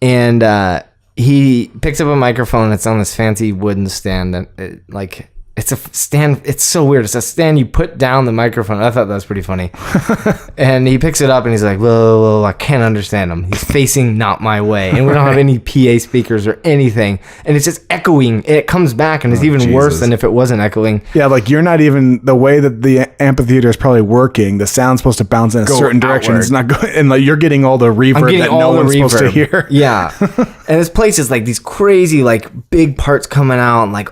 and he picks up a microphone. It's on this fancy wooden stand, and it's a stand. It's so weird. It's a stand you put down the microphone. I thought that was pretty funny. And he picks it up, and he's like, whoa, I can't understand him. He's facing not my way, and we don't have any PA speakers or anything, and it's just echoing. It comes back, and it's even worse than if it wasn't echoing. Yeah, like you're not even, the way that the amphitheater is probably working, the sound's supposed to bounce in a certain direction. It's not going, and like you're getting all the reverb that no one's supposed to hear. Yeah. And this place is like these crazy, like big parts coming out, and like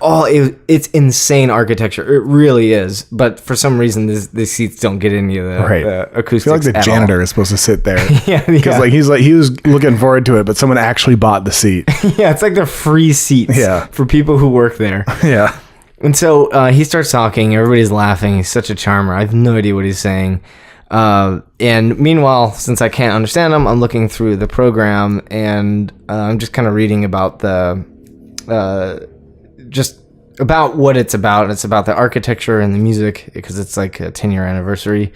it's insane architecture. It really is. But for some reason, the seats don't get any of the acoustics. I feel like the janitor is supposed to sit there. Yeah. Because he was looking forward to it, but someone actually bought the seat. Yeah, it's like they're free seats for people who work there. Yeah. And so he starts talking. Everybody's laughing. He's such a charmer. I have no idea what he's saying. And meanwhile, since I can't understand him, I'm looking through the program, and I'm just kind of reading about just about what it's about. It's about the architecture and the music, because it's like a 10-year anniversary,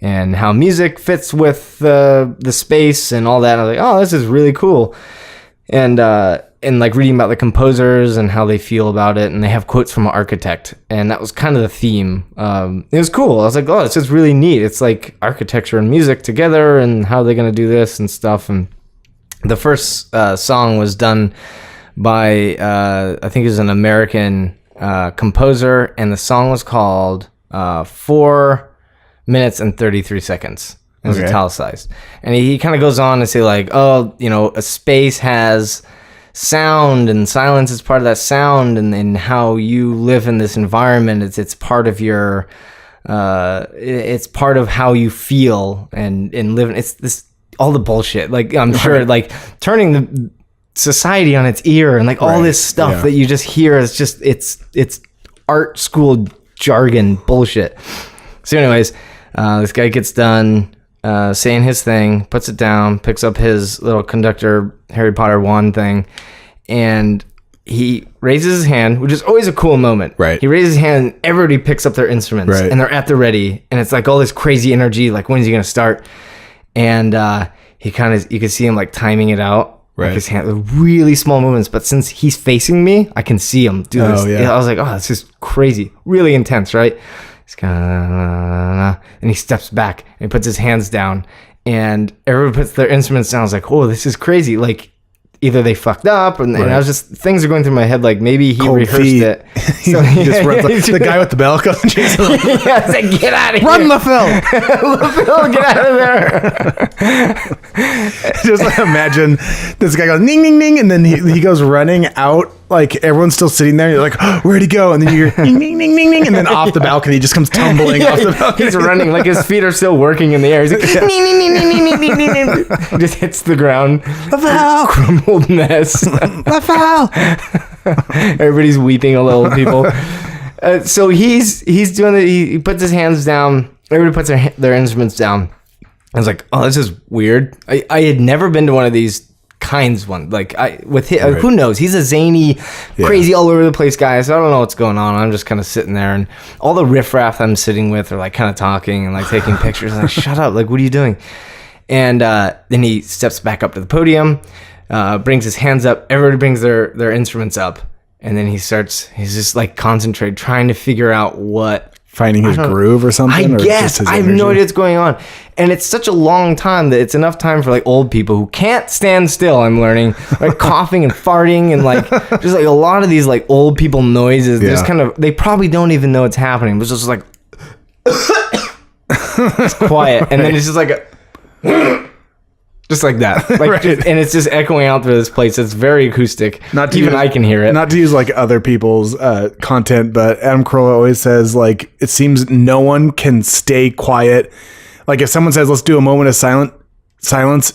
and how music fits with the space and all that. And I was like, oh, this is really cool. And like reading about the composers and how they feel about it, and they have quotes from an architect, and that was kind of the theme. It was cool. I was like, oh, it's just really neat. It's like architecture and music together, and how they're gonna do this and stuff. And the first song was done by I think it was an American composer, and the song was called 4 minutes and 33 seconds. It was italicized. And he kind of goes on to say like, oh, a space has sound, and silence is part of that sound, and how you live in this environment. It's part of your it's part of how you feel and live. It's this all the bullshit. Like, I'm sure like turning the society on its ear, and like all this stuff that you just hear is just it's art school jargon bullshit. So anyways, this guy gets done saying his thing, puts it down, picks up his little conductor Harry Potter wand thing, and he raises his hand, which is always a cool moment. Right. He raises his hand, and everybody picks up their instruments, and they're at the ready, and it's like all this crazy energy, like when's he gonna start? And he kind of, you can see him like timing it out. Like his hand, really small movements, but since he's facing me, I can see him do this. I was like, oh, this is crazy, really intense, right? He's kind of, and he steps back and he puts his hands down, and everyone puts their instruments down. I was like, oh, this is crazy. Like, either they fucked up, and I was just, things are going through my head. Like, maybe he Cold rehearsed feet. it. So he just runs the guy with the bell comes and chases him. Yeah, it's like, get out of here. Run, LaPhil! LaPhil, get out of there. Just imagine this guy goes, ning, ning, ning, and then he goes running out. Like, everyone's still sitting there. You're like, oh, where'd he go? And then you hear, ning, ning, ning, ning, ning. And then off the balcony, he just comes tumbling off the balcony. He's running. Like, his feet are still working in the air. He's like, ning, ning, ning, ning, ning, ning, ning, ning. Just hits the ground. LaPhil! Crumbled mess. LaPhil! Everybody's weeping a little, people. So he's doing it. He puts his hands down. Everybody puts their instruments down. I was like, oh, this is weird. I had never been to one of these kinds one. Like, who knows? He's a zany, crazy, all over the place guy. So I don't know what's going on. I'm just kind of sitting there, and all the riffraff I'm sitting with are like kind of talking and like taking pictures. I'm like, shut up! Like, what are you doing? And then he steps back up to the podium, brings his hands up. Everybody brings their instruments up, and then he's just like concentrated, trying to figure out what. Finding his groove or something? I guess. I have no idea what's going on. And it's such a long time that it's enough time for like old people who can't stand still, I'm learning. Like coughing and farting and like just like a lot of these like old people noises. Just kind of, they probably don't even know it's happening. But it's just like it's quiet. And then it's just like just like that. Like and it's just echoing out through this place. It's very acoustic. Not even I can hear it. Not to use like other people's content, but Adam Carolla always says like it seems no one can stay quiet. Like if someone says let's do a moment of silence,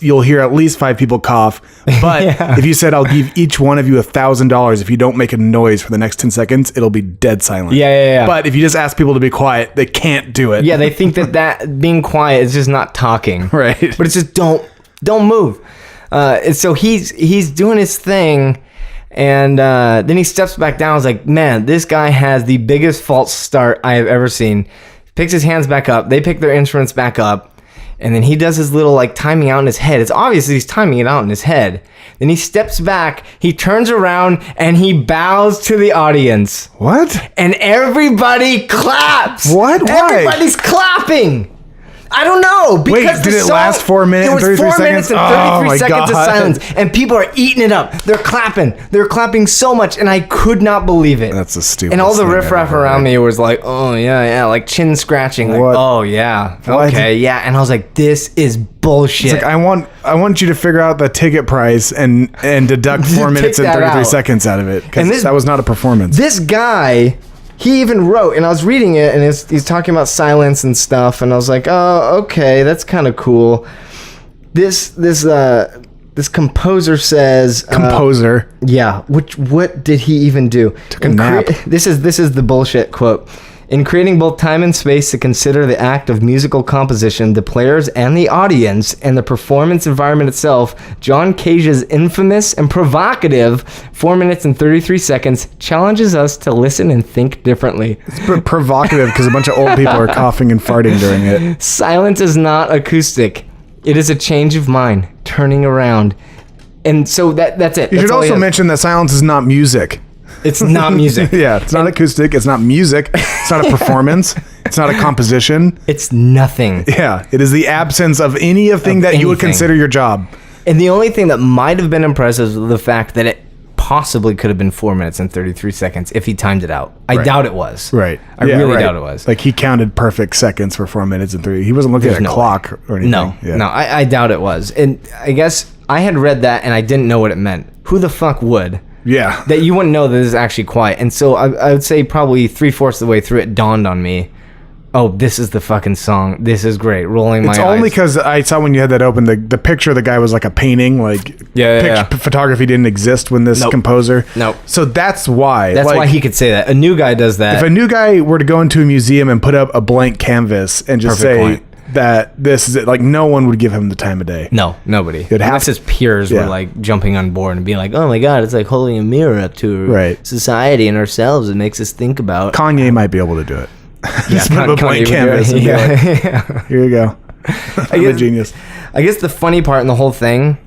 you'll hear at least 5 people cough. But if you said I'll give each one of you $1,000 if you don't make a noise for the next 10 seconds, it'll be dead silent. Yeah. But if you just ask people to be quiet, they can't do it. Yeah, they think that being quiet is just not talking. Right. But it's just don't move. And so he's doing his thing, and then he steps back down. I was like, man, this guy has the biggest false start I have ever seen. Picks his hands back up. They pick their instruments back up, and then he does his little like timing out in his head. It's obvious he's timing it out in his head. Then he steps back, he turns around, and he bows to the audience. What? And everybody claps. What? Why? Everybody's clapping. I don't know. Because wait, did it last 4 minutes and 33 seconds? It was 4 minutes and 33 seconds of silence. And people are eating it up. They're clapping. They're clapping so much, and I could not believe it. That's a stupid And all the riffraff around me was like, oh, yeah, like chin scratching. Like, oh, yeah. What? Okay, yeah. And I was like, this is bullshit. It's like, I want you to figure out the ticket price and deduct 4 minutes and 33 seconds out of it. Because that was not a performance. This guy... He even wrote, and I was reading it, and he's talking about silence and stuff, and I was like, oh, okay, that's kind of cool. This composer says... Composer? Yeah. What did he even do? Took a nap. This is the bullshit quote. In creating both time and space to consider the act of musical composition, the players and the audience, and the performance environment itself, John Cage's infamous and provocative 4 minutes and 33 seconds challenges us to listen and think differently. It's provocative because a bunch of old people are coughing and farting during it. Silence is not acoustic. It is a change of mind, turning around. And so that's it. You should also mention that silence is not music. It's not music. Yeah, it's not acoustic. It's not music. It's not a performance. It's not a composition. It's nothing. Yeah, it is the absence of anything that you would consider your job. And the only thing that might have been impressive is the fact that it possibly could have been 4 minutes and 33 seconds if he timed it out. I doubt it was. Right. I really doubt it was. Like he counted perfect seconds for 4 minutes and 3. He wasn't looking at a clock or anything. No, I doubt it was. And I guess I had read that and I didn't know what it meant. Who the fuck would? Yeah. That you wouldn't know that this is actually quiet. And so I would say probably 3/4 of the way through it dawned on me, oh, this is the fucking song. This is great. Rolling my eyes. It's only because I saw when you had that open, the picture of the guy was like a painting. Like photography didn't exist when this composer. Nope. So that's why. That's why he could say that. A new guy does that. If a new guy were to go into a museum and put up a blank canvas and just say that this is it, like no one would give him the time of day. No, nobody. Unless his peers were like jumping on board and being like, oh my God, it's like holding a mirror up to society and ourselves. It makes us think about. Kanye might be able to do it. Just put up a blank canvas and be like, here you go. I'm a genius. I guess the funny part in the whole thing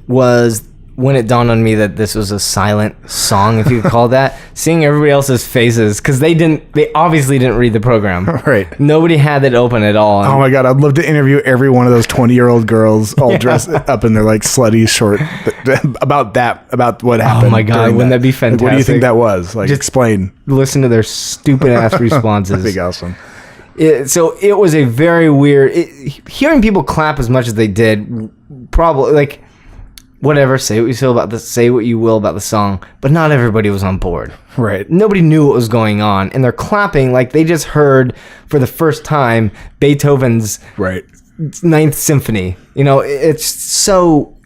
was when it dawned on me that this was a silent song, if you could call that, seeing everybody else's faces, because they obviously didn't read the program. Right. Nobody had it open at all. Oh my God, I'd love to interview every one of those 20-year-old girls all dressed up in their like slutty short about what happened. Oh my God, wouldn't that be fantastic? Like, what do you think that was? Like, just explain. Listen to their stupid ass responses. That'd be awesome. So it was a very weird... hearing people clap as much as they did, probably, like, whatever, say what you will about the song, but not everybody was on board. Right. Nobody knew what was going on, and they're clapping like they just heard for the first time Beethoven's Ninth Symphony. You know, it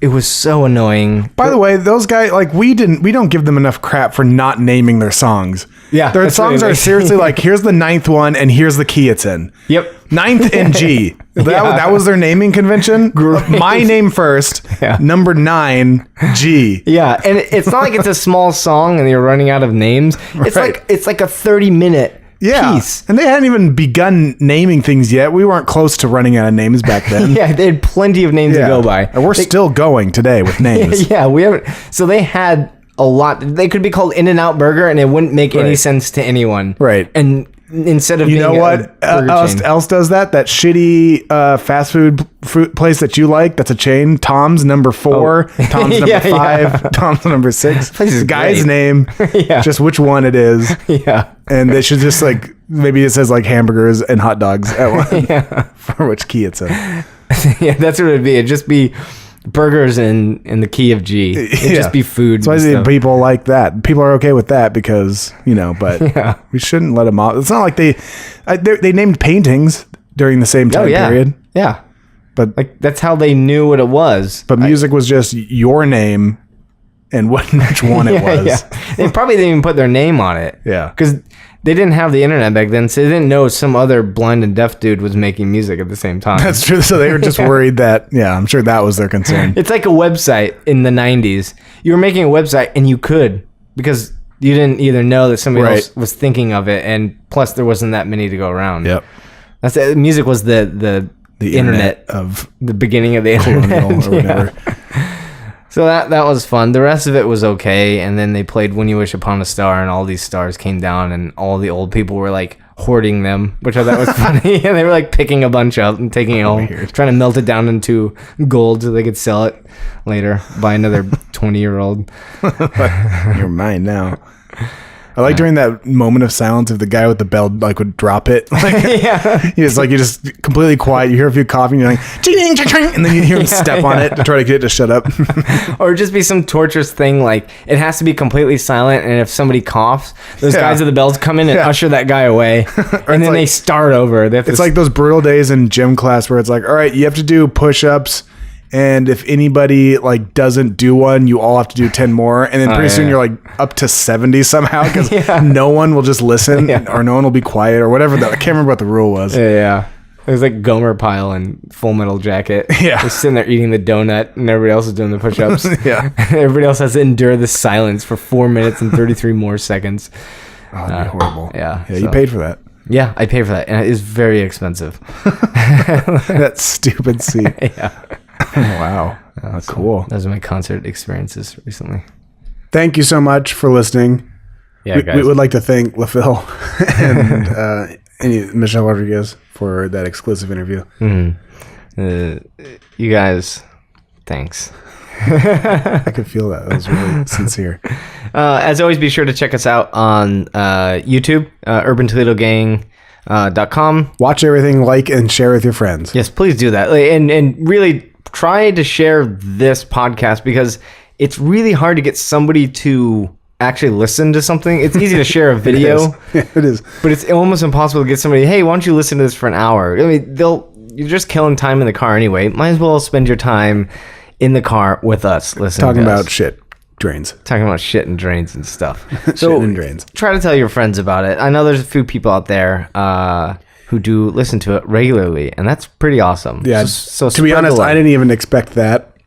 was so annoying. By the way, those guys, like, we don't give them enough crap for not naming their songs. Yeah, their songs are seriously like, here's the ninth one and here's the key it's in. Yep. Ninth and G. That was their naming convention. My name first. Yeah. Number 9, G. Yeah, and it's not like it's a small song and you're running out of names. It's like a 30-minute piece. And they hadn't even begun naming things yet. We weren't close to running out of names back then. Yeah, they had plenty of names to go by. And we're still going today with names. Yeah, we haven't. So they had a lot. They could be called In-N-Out Burger, and it wouldn't make any sense to anyone. Right. And instead of you know what else does that? That shitty fast food place that you like. That's a chain. Tom's number 4. Tom's number 5. Tom's number 6. This guy's name. Just which one it is. Yeah. And they should just like, maybe it says like hamburgers and hot dogs at one for which key it's in. Yeah, that's what it'd be. It'd just be burgers in the key of G. It'd just be food. That's why people like that. People are okay with that because, you know, but we shouldn't let them off. It's not like they named paintings during the same time period. Yeah. But like that's how they knew what it was. But music was just your name and which one it was. Yeah. They probably didn't even put their name on it. Yeah. Because they didn't have the internet back then, so they didn't know some other blind and deaf dude was making music at the same time. That's true. So they were just worried that, I'm sure that was their concern. It's like a website in the 90s. You were making a website and you could, because you didn't either know that somebody else was thinking of it, and plus there wasn't that many to go around. Yep. That's it. Music was the internet of the beginning of the internet or whatever. So that was fun. The rest of it was okay, and then they played When You Wish Upon a Star, and all these stars came down, and all the old people were like hoarding them, which I thought was funny. And they were like picking a bunch up and taking it home, trying to melt it down into gold so they could sell it later, buy another 20-year-old. You're mine now. I like during that moment of silence, if the guy with the bell like would drop it, like you're just completely quiet. You hear a few coughing, you're like ching, ching, ching, and then you hear him step on it to try to get it to shut up. Or just be some torturous thing, like it has to be completely silent, and if somebody coughs, those guys with the bells come in and usher that guy away, and then they start over. It's like those brutal days in gym class where it's like, all right, you have to do push-ups. And if anybody like doesn't do one, you all have to do 10 more. And then pretty soon you're like up to 70 somehow because no one will just listen or no one will be quiet or whatever. I can't remember what the rule was. Yeah. It was like Gomer Pyle in Full Metal Jacket. Yeah. Just sitting there eating the donut and everybody else is doing the push-ups. Yeah. Everybody else has to endure the silence for 4 minutes and 33 more seconds. Oh, that'd be horrible. Yeah. Yeah, you paid for that. Yeah, I paid for that. And it is very expensive. That stupid seat. Yeah. Wow. Cool. Those are my concert experiences recently. Thank you so much for listening. Yeah, we would like to thank LaPhil and Michelle Rodriguez for that exclusive interview. You guys, thanks. I could feel that. That was really sincere. As always, be sure to check us out on YouTube, UrbanToledoGang.com. Watch everything, like, and share with your friends. Yes, please do that. And really try to share this podcast because it's really hard to get somebody to actually listen to something. It's easy to share a video. It is. But it's almost impossible to get somebody, hey, why don't you listen to this for an hour? I mean, you're just killing time in the car anyway. Might as well spend your time in the car with us listening Talking about shit. Drains. Talking about shit and drains and stuff. So shit and drains. Try to tell your friends about it. I know there's a few people out there who do listen to it regularly, and that's pretty awesome. Yeah. So to be honest, I didn't even expect that.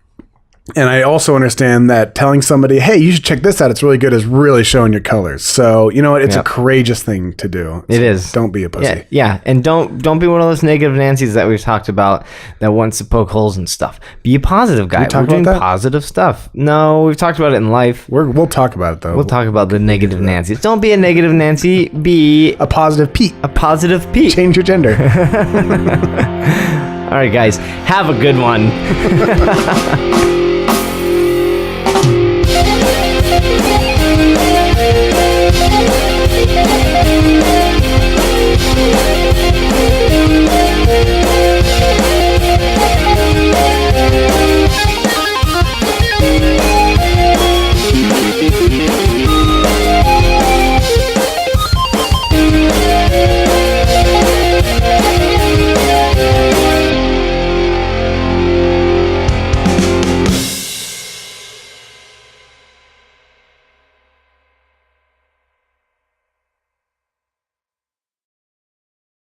And I also understand that telling somebody, hey, you should check this out, it's really good, is really showing your colors. So, you know what? It's a courageous thing to do. It is. Don't be a pussy. Yeah. And don't be one of those negative Nancy's that we've talked about that wants to poke holes and stuff. Be a positive guy. We're doing positive stuff. No, we've talked about it in life. We'll talk about it, though. We'll talk about the negative Nancy's. Don't be a negative Nancy. Be a positive Pete. A positive Pete. Change your gender. All right, guys. Have a good one.